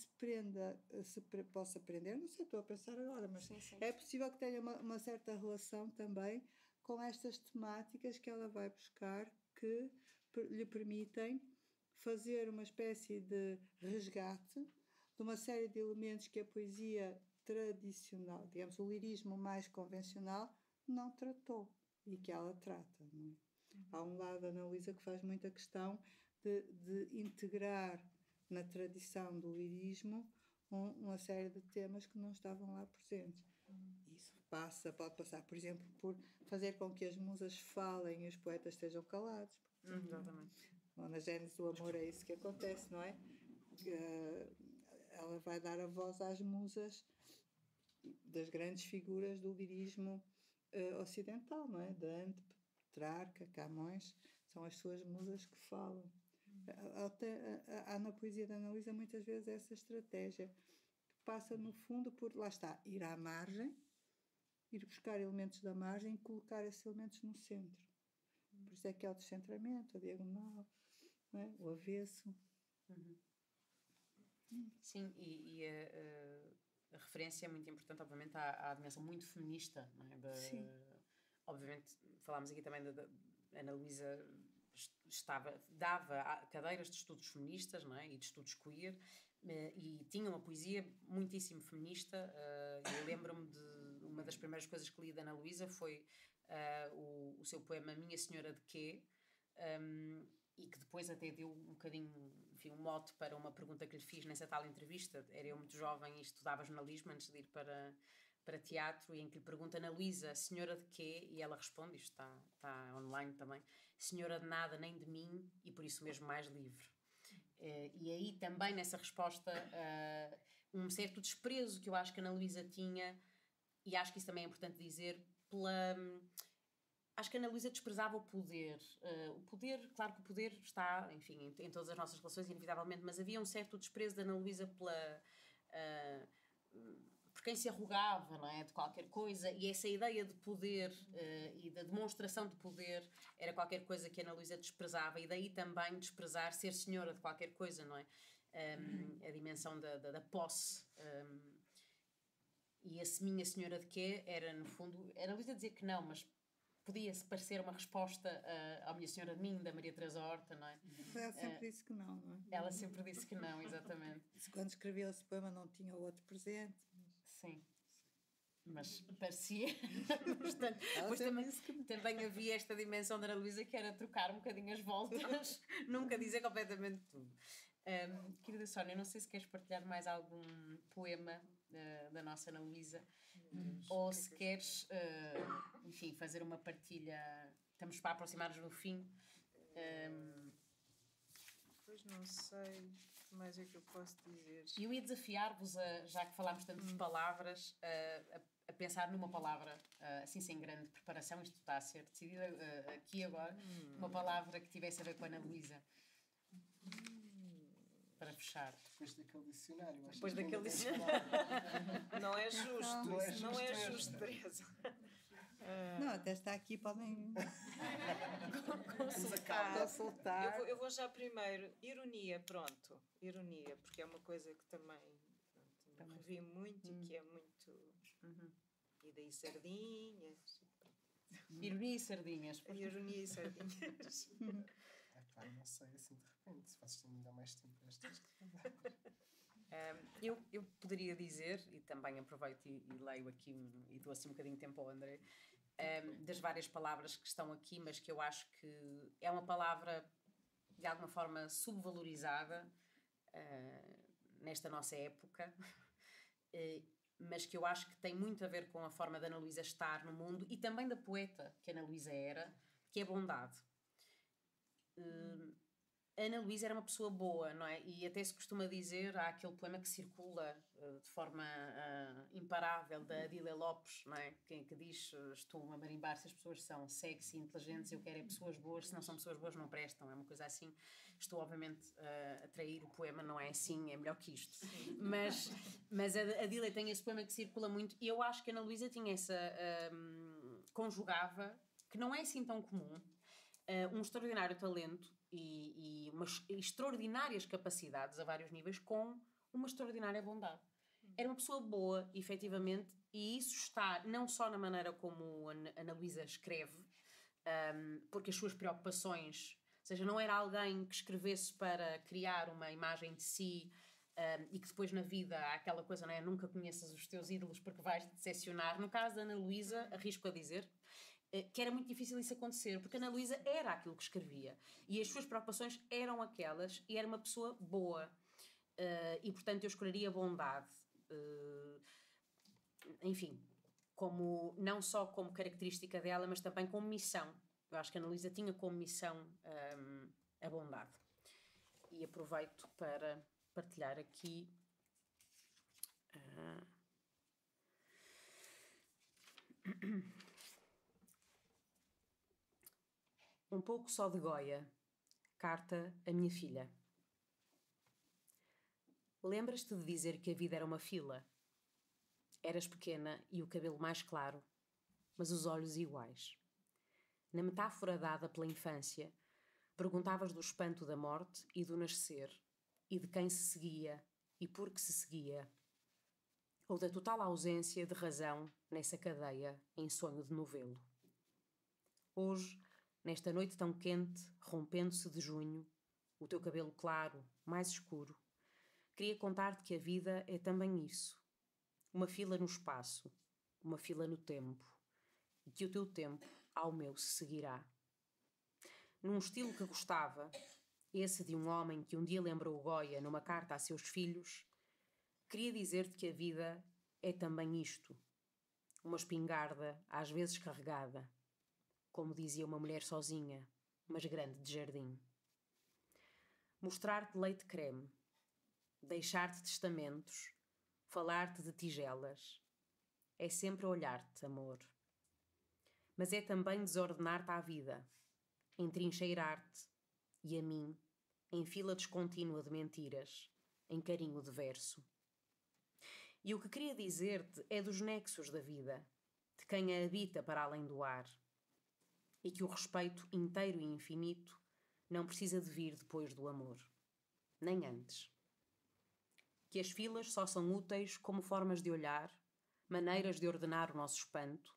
possa prender, não sei, estou a pensar agora, mas sim. É possível que tenha uma certa relação também com estas temáticas que ela vai buscar, que lhe permitem fazer uma espécie de resgate de uma série de elementos que a poesia tradicional, digamos, o lirismo mais convencional, não tratou e que ela trata, não é? Há um lado da Ana Luísa que faz muita questão de integrar na tradição do lirismo uma série de temas que não estavam lá presentes. Isso pode passar, por exemplo, por fazer com que as musas falem e os poetas estejam calados. Exatamente. Na Gênese do Amor é isso que acontece, não é? Ela vai dar a voz às musas das grandes figuras do lirismo ocidental, não é? Dante, Petrarca, Camões, são as suas musas que falam. Há na poesia da Ana Luísa muitas vezes essa estratégia que passa no fundo por, lá está, ir à margem, ir buscar elementos da margem e colocar esses elementos no centro. Por isso é que é o descentramento, a diagonal, não é? O avesso. Sim, e a referência é muito importante, obviamente, à dimensão muito feminista, não é? Sim. Obviamente, falámos aqui também da Ana Luísa dava cadeiras de estudos feministas, não é? E de estudos queer, e tinha uma poesia muitíssimo feminista. Eu lembro-me de uma das primeiras coisas que li da Ana Luísa foi o seu poema Minha Senhora de Quê, e que depois até deu um bocadinho, enfim, um mote para uma pergunta que lhe fiz nessa tal entrevista. Era eu muito jovem e estudava jornalismo antes de ir para teatro, e em que lhe pergunta Ana Luísa, senhora de quê? E ela responde, isto está online também, senhora de nada nem de mim, e por isso mesmo mais livre. E aí também nessa resposta um certo desprezo que eu acho que a Ana Luísa tinha, e acho que isso também é importante dizer, acho que a Ana Luísa desprezava o poder. O poder, claro que o poder está, enfim, em todas as nossas relações, inevitavelmente, mas havia um certo desprezo da Ana Luísa por quem se arrogava, não é? De qualquer coisa, e essa ideia de poder e da demonstração de poder era qualquer coisa que a Ana Luísa desprezava, e daí também desprezar ser senhora de qualquer coisa, não é? A dimensão da posse. E esse Minha Senhora de Quê era, no fundo, a Ana Luísa dizia que não, mas podia-se parecer uma resposta à Minha Senhora de Mim, da Maria Teresa Horta, não é? Ela sempre disse que não, não é? Ela sempre disse que não, exatamente. Quando escreveu esse poema não tinha outro presente. Sim. Mas parecia. Portanto, depois também havia esta dimensão da Ana Luísa, que era trocar um bocadinho as voltas, nunca dizer completamente tudo. Querida Sónia, não sei se queres partilhar mais algum poema da nossa Ana Luísa, ou se queres, enfim, fazer uma partilha. Estamos para aproximar-nos do fim. Pois não sei mais é que eu posso dizer. E eu ia desafiar-vos, já que falámos tanto de palavras, a pensar numa palavra, assim sem grande preparação. Isto está a ser decidido aqui agora, uma palavra que tivesse a ver com a Ana Luísa. Para fechar. Depois daquele dicionário. Depois daquele dicionário. Não é justo, não é justo, Teresa. Não, até está aqui, podem consultar. Eu vou já primeiro. Ironia, pronto. Ironia, porque é uma coisa que também revi muito e que é muito. E daí sardinhas. Ironia e sardinhas. Ironia e sardinhas. Não sei, assim de repente, se vocês têm de dar mais tempo a estas. Eu poderia dizer, e também aproveito e leio aqui e dou assim um bocadinho de tempo ao André, das várias palavras que estão aqui, mas que eu acho que é uma palavra de alguma forma subvalorizada nesta nossa época, mas que eu acho que tem muito a ver com a forma da Ana Luísa estar no mundo e também da poeta que a Ana Luísa era, que é a bondade. A Ana Luísa era uma pessoa boa, não é? E até se costuma dizer, há aquele poema que circula de forma imparável, da Adília Lopes, não é? Que diz, estou a marimbar se as pessoas são sexy, inteligentes, eu quero é pessoas boas, se não são pessoas boas não prestam, é uma coisa assim. Estou obviamente a trair o poema, não é assim, é melhor que isto. Mas a Adília tem esse poema que circula muito, e eu acho que a Ana Luísa tinha essa... conjugava, que não é assim tão comum, um extraordinário talento e umas extraordinárias capacidades a vários níveis com uma extraordinária bondade. Era uma pessoa boa, efetivamente, e isso está não só na maneira como a Ana Luísa escreve, porque as suas preocupações, ou seja, não era alguém que escrevesse para criar uma imagem de si e que depois na vida há aquela coisa, não é? Nunca conheças os teus ídolos porque vais te decepcionar. No caso da Ana Luísa, arrisco a dizer que era muito difícil isso acontecer, porque a Ana Luísa era aquilo que escrevia e as suas preocupações eram aquelas, e era uma pessoa boa, e portanto eu escolheria bondade, enfim, como, não só como característica dela, mas também como missão. Eu acho que a Ana Luísa tinha como missão a bondade, e aproveito para partilhar aqui um pouco só de Goya. Carta à minha filha. Lembras-te de dizer que a vida era uma fila? Eras pequena e o cabelo mais claro, mas os olhos iguais. Na metáfora dada pela infância, perguntavas do espanto da morte e do nascer, e de quem se seguia e por que se seguia, ou da total ausência de razão nessa cadeia em sonho de novelo. Hoje, nesta noite tão quente, rompendo-se de junho, o teu cabelo claro, mais escuro, queria contar-te que a vida é também isso. Uma fila no espaço, uma fila no tempo, e que o teu tempo ao meu se seguirá. Num estilo que gostava, esse de um homem que um dia lembrou Goya numa carta a seus filhos, queria dizer-te que a vida é também isto. Uma espingarda, às vezes carregada, como dizia uma mulher sozinha, mas grande de jardim. Mostrar-te leite creme, deixar-te testamentos, falar-te de tigelas. É sempre olhar-te, amor. Mas é também desordenar-te à vida, entrincheirar-te, e a mim, em fila descontínua de mentiras, em carinho de verso. E o que queria dizer-te é dos nexos da vida, de quem a habita para além do ar, e que o respeito inteiro e infinito não precisa de vir depois do amor, nem antes. Que as filas só são úteis como formas de olhar, maneiras de ordenar o nosso espanto,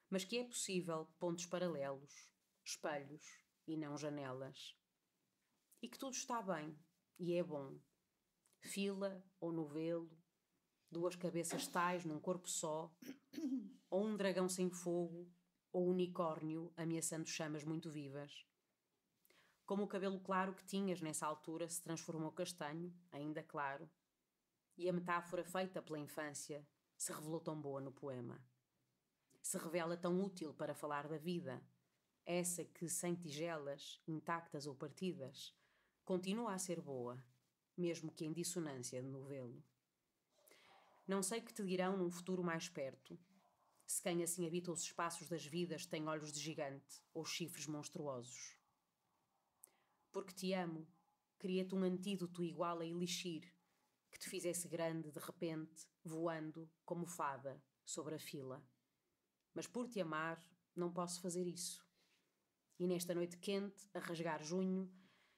mas que é possível pontos paralelos, espelhos e não janelas. E que tudo está bem, e é bom. Fila ou novelo, duas cabeças tais num corpo só, ou um dragão sem fogo, ou um unicórnio ameaçando chamas muito vivas. Como o cabelo claro que tinhas nessa altura se transformou castanho, ainda claro, e a metáfora feita pela infância se revelou tão boa no poema. Se revela tão útil para falar da vida, essa que, sem tigelas, intactas ou partidas, continua a ser boa, mesmo que em dissonância de novelo. Não sei que te dirão num futuro mais perto, se quem assim habita os espaços das vidas tem olhos de gigante ou chifres monstruosos. Porque te amo, queria-te um antídoto igual a elixir, que te fizesse grande de repente, voando como fada sobre a fila. Mas por te amar, não posso fazer isso. E nesta noite quente, a rasgar junho,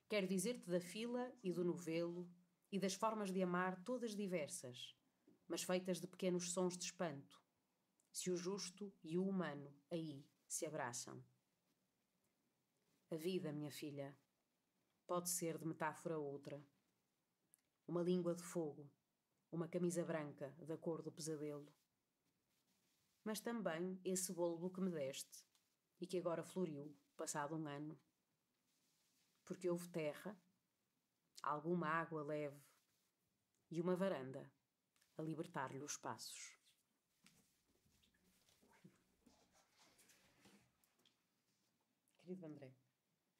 quero dizer-te da fila e do novelo e das formas de amar todas diversas, mas feitas de pequenos sons de espanto, se o justo e o humano aí se abraçam. A vida, minha filha, pode ser de metáfora outra. Uma língua de fogo, uma camisa branca da cor do pesadelo. Mas também esse bolo que me deste e que agora floriu, passado um ano. Porque houve terra, alguma água leve e uma varanda a libertar-lhe os passos. querido André?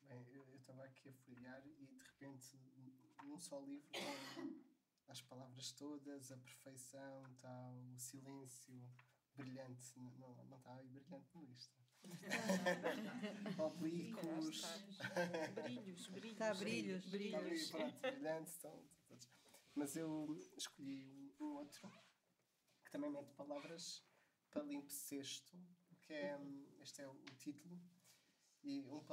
Bem, eu estava aqui a folhear e de repente num só livro tem as palavras todas, a perfeição, está o silêncio brilhante, não está aí brilhante no isto. Oblíquos. Brilhos. Está brilhos. Está ali, pronto, brilhantes, estão todos. Mas eu escolhi um outro que também mete palavras, palimpsesto, que é, este é o título. E um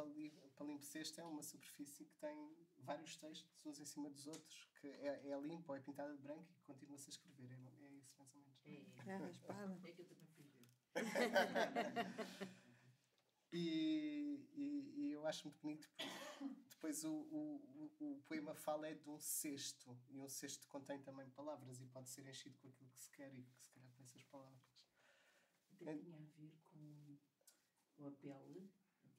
palimpsesto é uma superfície que tem vários textos uns em cima dos outros, que é limpo, é pintada de branco e continua-se a escrever. É isso, mais ou menos. É raspada. É que eu também fui ver. E eu acho muito bonito porque depois o poema fala é de um cesto, e um cesto contém também palavras e pode ser enchido com aquilo que se quer e que se calhar com essas palavras. Até tinha a ver com a pele.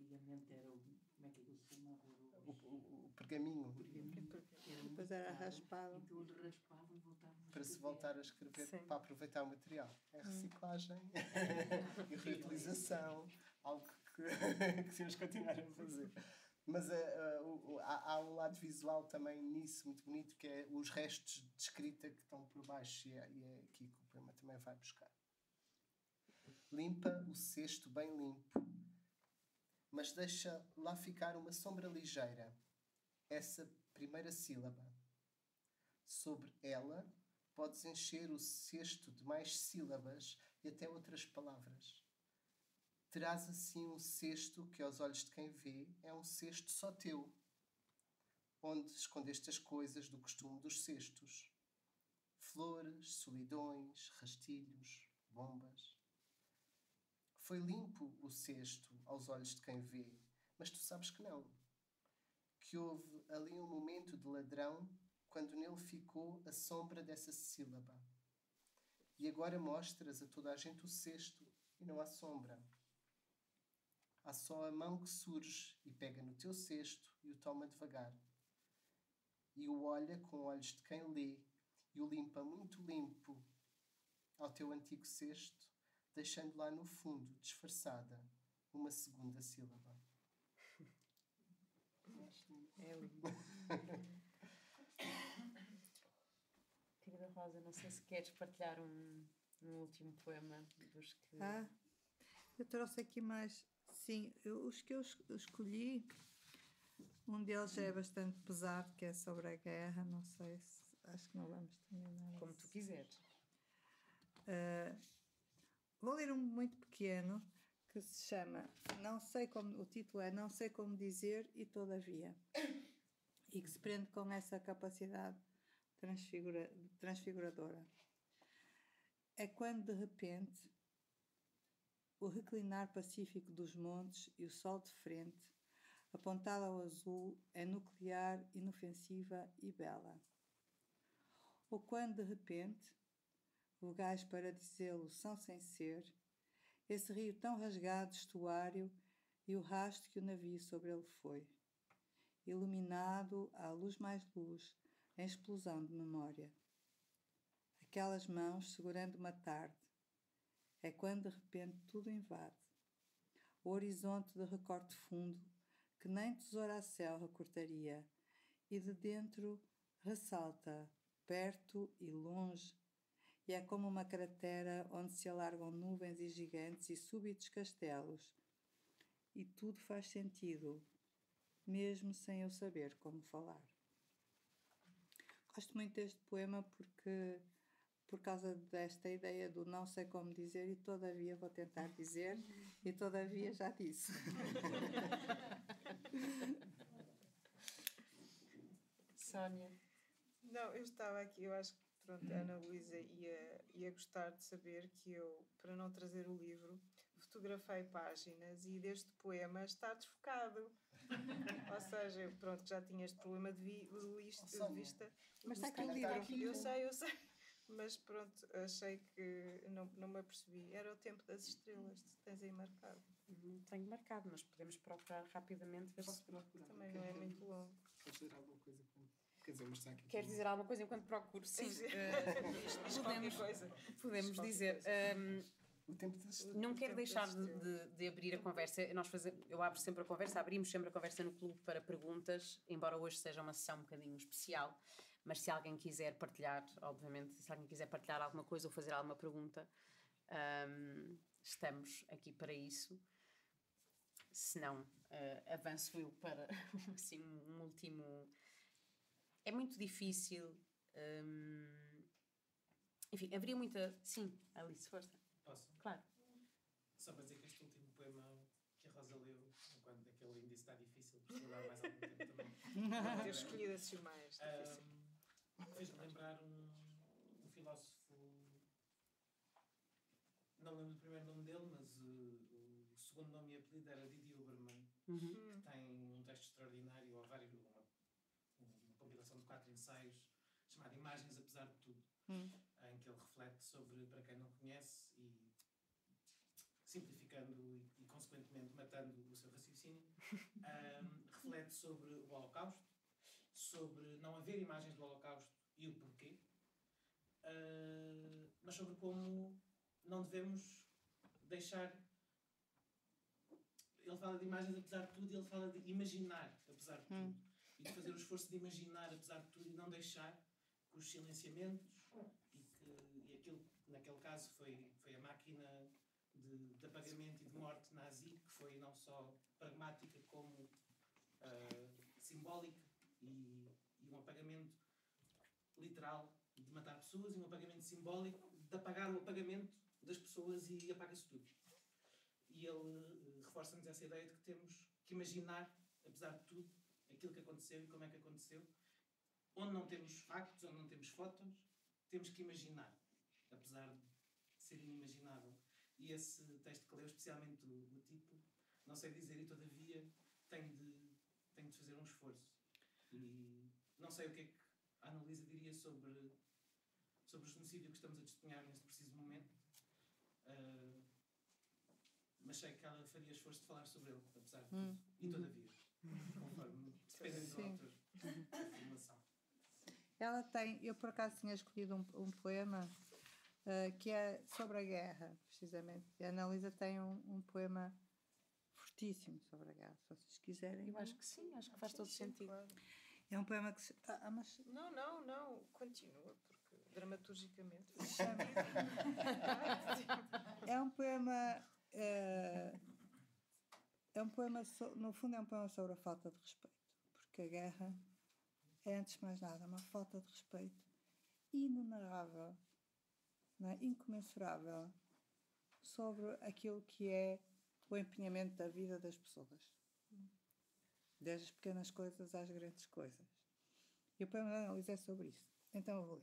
Antigamente era o. Como é que ele se chamava? O pergaminho. Depois era raspado. Então ele raspava e voltava a Para se escrever. voltar a escrever, Sim. para aproveitar o material. É reciclagem e reutilização, algo que temos que continuar a fazer. Mas há um lado visual também nisso, muito bonito, que é os restos de escrita que estão por baixo, e é aqui que o poema também vai buscar. Limpa o cesto bem limpo, mas deixa lá ficar uma sombra ligeira, essa primeira sílaba. Sobre ela, podes encher o cesto de mais sílabas e até outras palavras. Terás assim um cesto que, aos olhos de quem vê, é um cesto só teu, onde escondeste as coisas do costume dos cestos. Flores, solidões, rastilhos, bombas. Foi limpo o cesto aos olhos de quem vê, mas tu sabes que não. Que houve ali um momento de ladrão quando nele ficou a sombra dessa sílaba. E agora mostras a toda a gente o cesto e não a sombra. Há só a mão que surge e pega no teu cesto e o toma devagar. E o olha com olhos de quem lê e o limpa muito limpo ao teu antigo cesto, deixando lá no fundo, disfarçada, uma segunda sílaba. É lindo. Querida Rosa, não sei se queres partilhar um último poema dos que... Eu trouxe aqui mais. Sim, os que eu escolhi, um deles é bastante pesado, que é sobre a guerra. Não sei se. Acho que não vamos terminar. Como tu quiseres. Vou ler um muito pequeno que se chama o título é Não Sei Como Dizer e Todavia, e que se prende com essa capacidade transfiguradora. É quando de repente o reclinar pacífico dos montes e o sol de frente, apontado ao azul, é nuclear, inofensiva e bela. Ou quando de repente vogais para dizê-lo são sem ser, esse rio tão rasgado, estuário, e o rasto que o navio sobre ele foi, iluminado à luz mais luz, em explosão de memória. Aquelas mãos segurando uma tarde, é quando de repente tudo invade. O horizonte de recorte fundo, que nem tesoura a céu recortaria, e de dentro ressalta, perto e longe, e é como uma cratera onde se alargam nuvens e gigantes e súbitos castelos. E tudo faz sentido, mesmo sem eu saber como falar. Gosto muito deste poema porque, por causa desta ideia do não sei como dizer e todavia vou tentar dizer e todavia já disse. Sónia. Não, eu estava aqui, eu acho que pronto, a Ana Luísa ia gostar de saber que eu, para não trazer o livro, fotografei páginas e deste poema está desfocado. Ou seja, pronto, já tinha este problema de vista. Mas está aqui o livro. Eu sei. Mas pronto, achei que não me apercebi. Era o tempo das estrelas, tens aí marcado. Tenho marcado, mas podemos procurar rapidamente. Ver se... Também não é muito longo. Queres dizer alguma coisa? Quer dizer, mas está aqui. Queres dizer alguma coisa enquanto procuro? Sim. Diz qualquer coisa. Podemos dizer. O tempo das Não quero deixar estrelas. de abrir a conversa. Eu abro sempre a conversa, abrimos sempre a conversa no clube para perguntas, embora hoje seja uma sessão um bocadinho especial. Mas se alguém quiser partilhar, obviamente, se alguém quiser partilhar alguma coisa ou fazer alguma pergunta, estamos aqui para isso. Se não, avanço eu para assim, um último. É muito difícil. Enfim, haveria muita. Sim, Alice, força. Posso? Claro. Só para dizer que este último poema que a Rosa leu, enquanto aquele índice está difícil, precisou dar mais algum tempo também. Ter escolhido assim o mais difícil. Fez-me lembrar um filósofo, não lembro do primeiro nome dele, mas o segundo nome e apelido era Didi Huberman, que tem um texto extraordinário, ou uma compilação de 4 ensaios, chamado Imagens Apesar de Tudo, em que ele reflete sobre, para quem não conhece, e simplificando e consequentemente matando o seu raciocínio, reflete sobre o Holocausto, sobre não haver imagens do Holocausto e o porquê, mas sobre como não devemos deixar. Ele fala de imagens apesar de tudo e ele fala de imaginar apesar de tudo, e de fazer o esforço de imaginar apesar de tudo e não deixar que os silenciamentos e aquilo, naquele caso, foi a máquina de apagamento e de morte nazi, que foi não só pragmática como simbólica, e um apagamento literal de matar pessoas, e um apagamento simbólico de apagar o apagamento das pessoas, e apaga-se tudo. E ele reforça-nos essa ideia de que temos que imaginar, apesar de tudo, aquilo que aconteceu e como é que aconteceu. Onde não temos factos, onde não temos fotos, temos que imaginar, apesar de ser inimaginável. E esse texto que leu, especialmente o título, não sei dizer, e todavia tenho de fazer um esforço. E não sei o que é que a Ana Luísa diria sobre o genocídio que estamos a testemunhar neste preciso momento, mas sei que ela faria esforço de falar sobre ele, apesar de tudo, e todavia, conforme dependendo do autor da formação. Ela tem, eu por acaso tinha escolhido um poema que é sobre a guerra, precisamente. E a Ana Luísa tem um poema fortíssimo sobre a guerra, se vocês quiserem. Eu acho que sim, acho que faz todo sentido. Claro. É um poema que se... mas... Não, continua, porque dramaturgicamente. É um poema... no fundo é um poema sobre a falta de respeito, porque a guerra é, antes de mais nada, uma falta de respeito inenarrável, não é? Incomensurável, sobre aquilo que é o empenhamento da vida das pessoas, desde as pequenas coisas às grandes coisas. E o poema da Ana Luísa é sobre isso. Então eu vou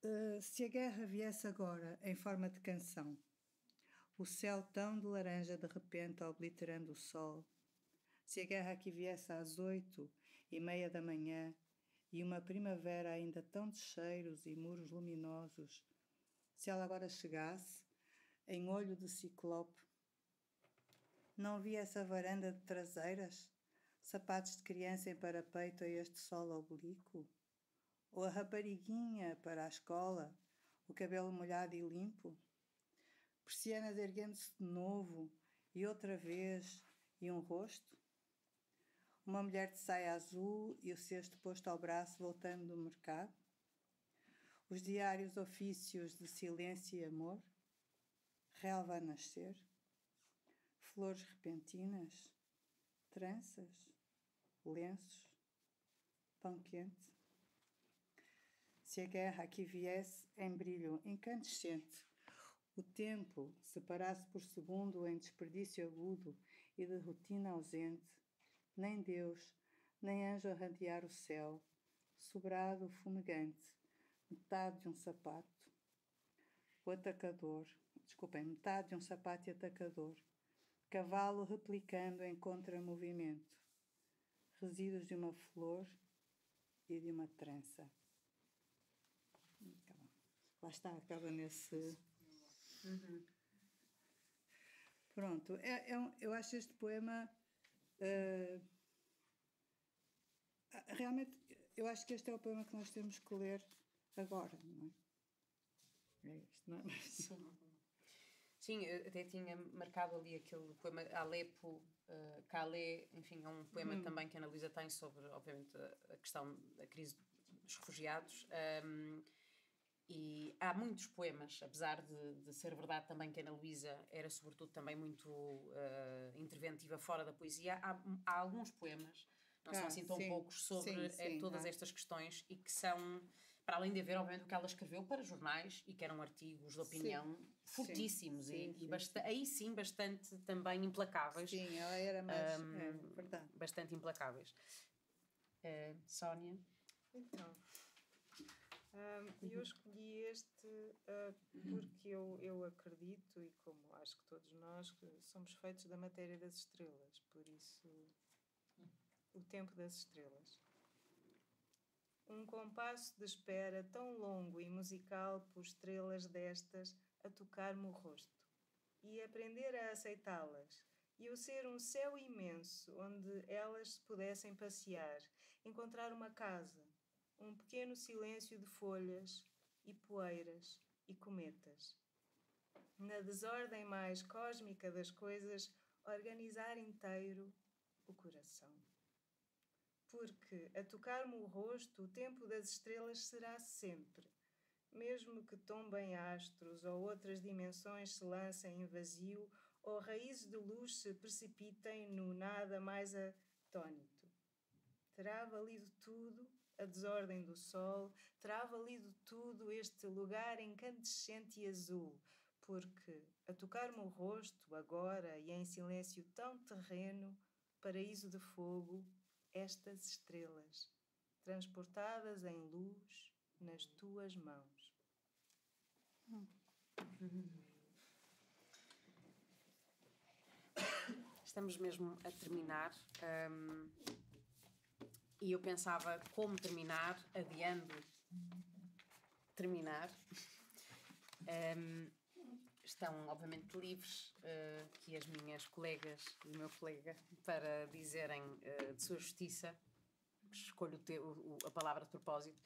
ler. Se a guerra viesse agora em forma de canção, o céu tão de laranja de repente obliterando o sol, se a guerra aqui viesse às 8:30 da manhã, e uma primavera ainda tão de cheiros e muros luminosos, se ela agora chegasse, em olho de ciclope, não via essa varanda de traseiras, sapatos de criança em parapeito a este sol oblíquo, ou a rapariguinha para a escola, o cabelo molhado e limpo, persianas erguendo-se de novo, e outra vez, e um rosto, uma mulher de saia azul e o cesto posto ao braço voltando do mercado, os diários ofícios de silêncio e amor, relva a nascer, flores repentinas, tranças, lenços, pão quente. Se a guerra aqui viesse em brilho incandescente, o tempo separasse por segundo em desperdício agudo e de rotina ausente, nem Deus, nem anjo a radiar o céu, sobrado fumegante, metade de um sapato, o atacador, metade de um sapato e atacador, cavalo replicando em contramovimento, resíduos de uma flor e de uma trança. Lá está, acaba nesse... Pronto, eu acho este poema... realmente, eu acho que este é o poema que nós temos que ler agora, não é? É isto, não é? Sim, eu até tinha marcado ali aquele poema Alepo, Calais, enfim, é um poema também que a Ana Luísa tem sobre, obviamente, a questão da crise dos refugiados. E há muitos poemas, apesar de ser verdade também que a Ana Luísa era sobretudo também muito interventiva fora da poesia, há alguns poemas, não são assim tão poucos, sobre todas estas questões, e que são, para além de haver obviamente o que ela escreveu para jornais e que eram artigos de opinião fortíssimos aí sim bastante também implacáveis. Sim, ela era mais verdade. Bastante implacáveis. Sónia? Então, eu escolhi este porque eu acredito, e como acho que todos nós, que somos feitos da matéria das estrelas, por isso o tempo das estrelas. Um compasso de espera tão longo e musical por estrelas destas a tocar-me o rosto, e aprender a aceitá-las, e eu ser um céu imenso onde elas se pudessem passear, encontrar uma casa, um pequeno silêncio de folhas e poeiras e cometas. Na desordem mais cósmica das coisas, organizar inteiro o coração. Porque, a tocar-me o rosto, o tempo das estrelas será sempre, mesmo que tombem astros ou outras dimensões se lancem em vazio ou raízes de luz se precipitem no nada mais atônito. Terá valido tudo a desordem do sol, terá valido tudo este lugar incandescente e azul, porque, a tocar-me o rosto, agora e em silêncio tão terreno, paraíso de fogo, estas estrelas, transportadas em luz nas tuas mãos. Estamos mesmo a terminar. E eu pensava como terminar, adiando terminar. Estão, obviamente, livres aqui as minhas colegas e o meu colega para dizerem de sua justiça. Escolho a palavra de propósito.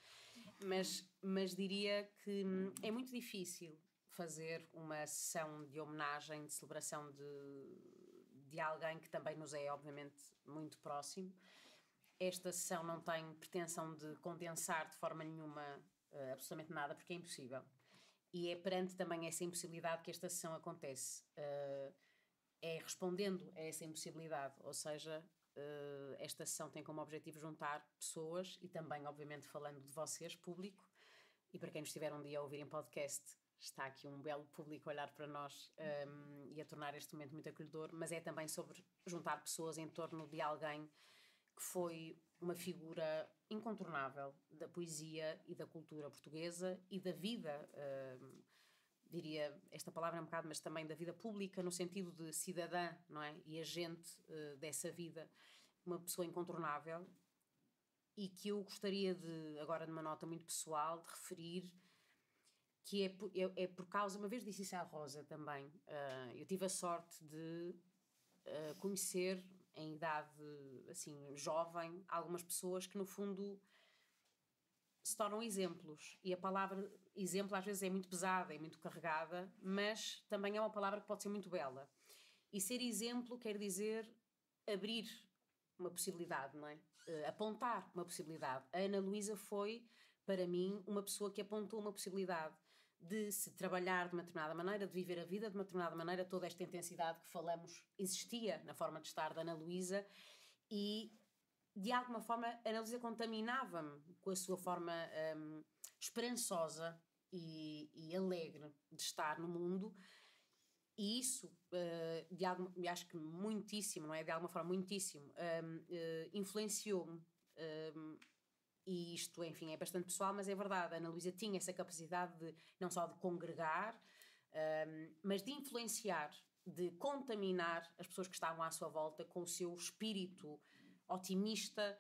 Mas diria que é muito difícil fazer uma sessão de homenagem, de celebração de alguém que também nos é, obviamente, muito próximo. Esta sessão não tem pretensão de condensar de forma nenhuma absolutamente nada, porque é impossível. E é perante também essa impossibilidade que esta sessão acontece. É respondendo a essa impossibilidade, ou seja, esta sessão tem como objetivo juntar pessoas e também, obviamente, falando de vocês, público, e para quem nos estiver um dia a ouvir em podcast, está aqui um belo público a olhar para nós e a tornar este momento muito acolhedor, mas é também sobre juntar pessoas em torno de alguém que foi uma figura incontornável da poesia e da cultura portuguesa e da vida, diria, esta palavra é um bocado, mas também da vida pública, no sentido de cidadã, não é? E agente dessa vida, uma pessoa incontornável, e que eu gostaria de, agora numa nota muito pessoal, de referir, que é por causa, uma vez disse isso à Rosa também, eu tive a sorte de conhecer em idade assim jovem algumas pessoas que no fundo se tornam exemplos, e a palavra exemplo às vezes é muito pesada, é muito carregada, mas também é uma palavra que pode ser muito bela, e ser exemplo quer dizer abrir uma possibilidade, não é? Apontar uma possibilidade. A Ana Luísa foi, para mim, uma pessoa que apontou uma possibilidade de se trabalhar de uma determinada maneira, de viver a vida de uma determinada maneira. Toda esta intensidade que falamos existia na forma de estar da Ana Luísa, e de alguma forma a Ana Luísa contaminava-me com a sua forma esperançosa e alegre de estar no mundo, e isso acho que muitíssimo, não é? De alguma forma muitíssimo influenciou-me. E isto, enfim, é bastante pessoal, mas é verdade. A Ana Luísa tinha essa capacidade de, não só de congregar, mas de influenciar, de contaminar as pessoas que estavam à sua volta com o seu espírito otimista,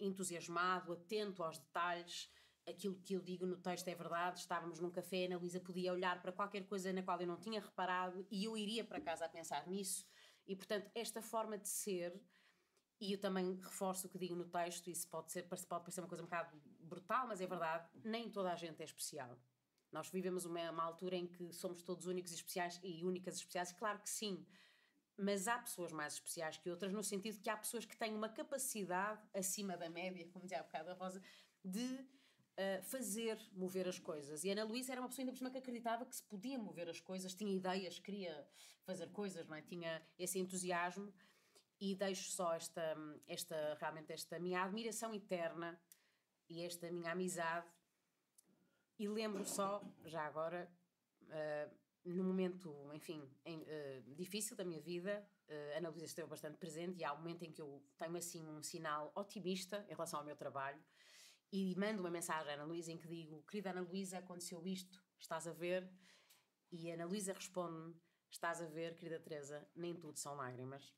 entusiasmado, atento aos detalhes. Aquilo que eu digo no texto é verdade. Estávamos num café, a Ana Luísa podia olhar para qualquer coisa na qual eu não tinha reparado e eu iria para casa a pensar nisso. E, portanto, esta forma de ser... E eu também reforço o que digo no texto, isso pode parecer uma coisa um bocado brutal, mas é verdade, nem toda a gente é especial. Nós vivemos uma altura em que somos todos únicos e especiais e únicas e especiais, claro que sim. Mas há pessoas mais especiais que outras, no sentido que há pessoas que têm uma capacidade acima da média, como dizia há bocado a Rosa, de mover as coisas. E a Ana Luísa era uma pessoa ainda por cima que acreditava que se podia mover as coisas, tinha ideias, queria fazer coisas, não é? Tinha esse entusiasmo. E deixo só realmente esta minha admiração eterna e esta minha amizade. E lembro só, já agora, num momento, enfim, difícil da minha vida, a Ana Luísa esteve bastante presente, e há um momento em que eu tenho assim um sinal otimista em relação ao meu trabalho e mando uma mensagem à Ana Luísa em que digo: querida Ana Luísa, aconteceu isto, estás a ver? E a Ana Luísa responde-me: estás a ver, querida Teresa, nem tudo são lágrimas.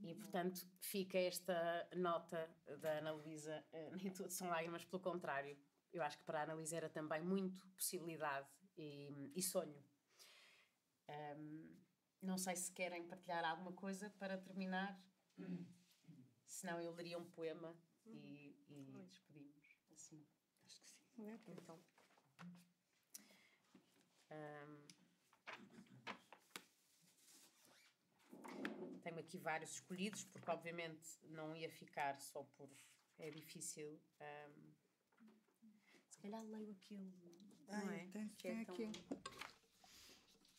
E, portanto, fica esta nota da Ana Luísa, nem tudo são lágrimas, pelo contrário. Eu acho que para a Ana Luísa era também muito possibilidade e sonho. Não sei se querem partilhar alguma coisa para terminar. Senão eu leria um poema e despedimos assim. Acho que sim. Então... tenho aqui vários escolhidos, porque obviamente não ia ficar só por... é difícil. Se calhar leio aquele... não é? Tem aqui.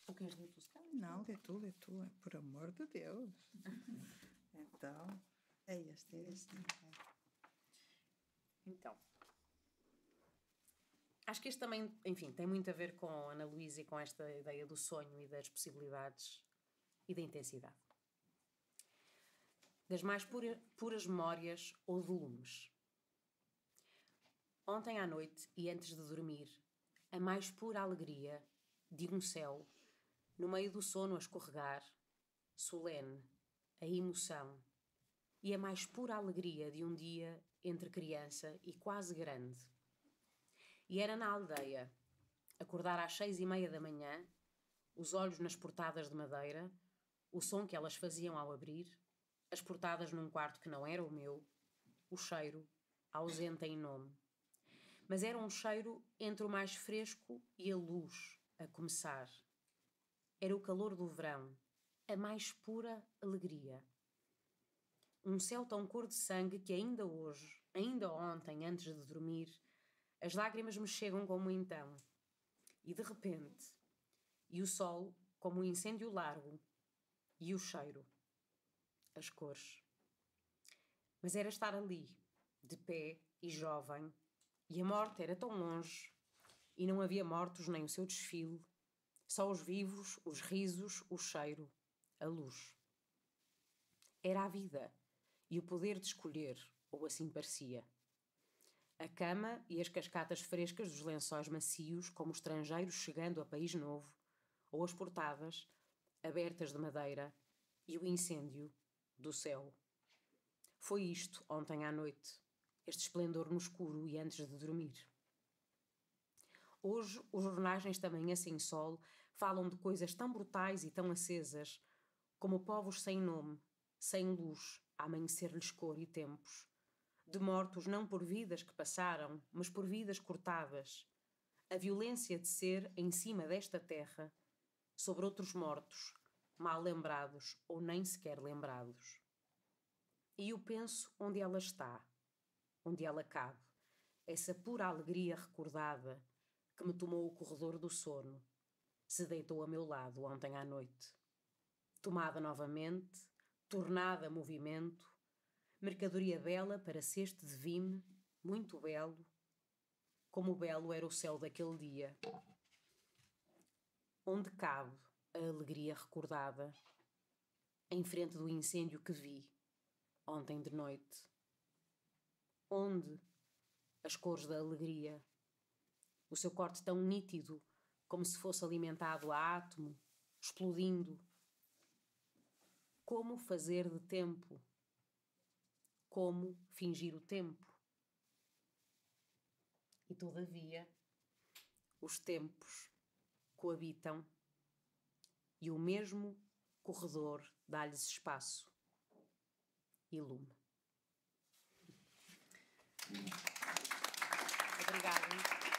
Tu queres ler tu, se calhar? Não, lê tu, por amor de Deus. Então, é este. Então, acho que este também, enfim, tem muito a ver com a Ana Luísa e com esta ideia do sonho e das possibilidades e da intensidade. Das mais puras memórias ou volumes. Ontem à noite e antes de dormir, a mais pura alegria de um céu, no meio do sono a escorregar, solene, a emoção, e a mais pura alegria de um dia entre criança e quase grande. E era na aldeia, acordar às 6:30 da manhã, os olhos nas portadas de madeira, o som que elas faziam ao abrir, as portadas num quarto que não era o meu, o cheiro, ausente em nome. Mas era um cheiro entre o mais fresco e a luz, a começar. Era o calor do verão, a mais pura alegria. Um céu tão cor de sangue que ainda hoje, ainda ontem, antes de dormir, as lágrimas me chegam como então. E de repente, e o sol como um incêndio largo, e o cheiro, as cores. Mas era estar ali, de pé e jovem, e a morte era tão longe, e não havia mortos nem o seu desfile, só os vivos, os risos, o cheiro, a luz. Era a vida, e o poder de escolher, ou assim parecia. A cama e as cascatas frescas dos lençóis macios, como estrangeiros chegando a país novo, ou as portadas, abertas de madeira, e o incêndio do céu. Foi isto ontem à noite, este esplendor no escuro e antes de dormir. Hoje, os jornais nesta manhã sem sol falam de coisas tão brutais e tão acesas, como povos sem nome, sem luz, a amanhecer-lhes cor e tempos, de mortos não por vidas que passaram, mas por vidas cortadas, a violência de ser em cima desta terra, sobre outros mortos, mal lembrados ou nem sequer lembrados. E eu penso onde ela está, onde ela cabe, essa pura alegria recordada que me tomou o corredor do sono, se deitou a meu lado ontem à noite. Tomada novamente, tornada a movimento, mercadoria bela para ceste de vime, muito belo, como belo era o céu daquele dia. Onde cabe a alegria recordada, em frente do incêndio que vi ontem de noite? Onde as cores da alegria, o seu corte tão nítido como se fosse alimentado a átomo, explodindo? Como fazer de tempo? Como fingir o tempo? E todavia, os tempos coabitam e o mesmo corredor dá-lhes espaço e lume. Obrigada.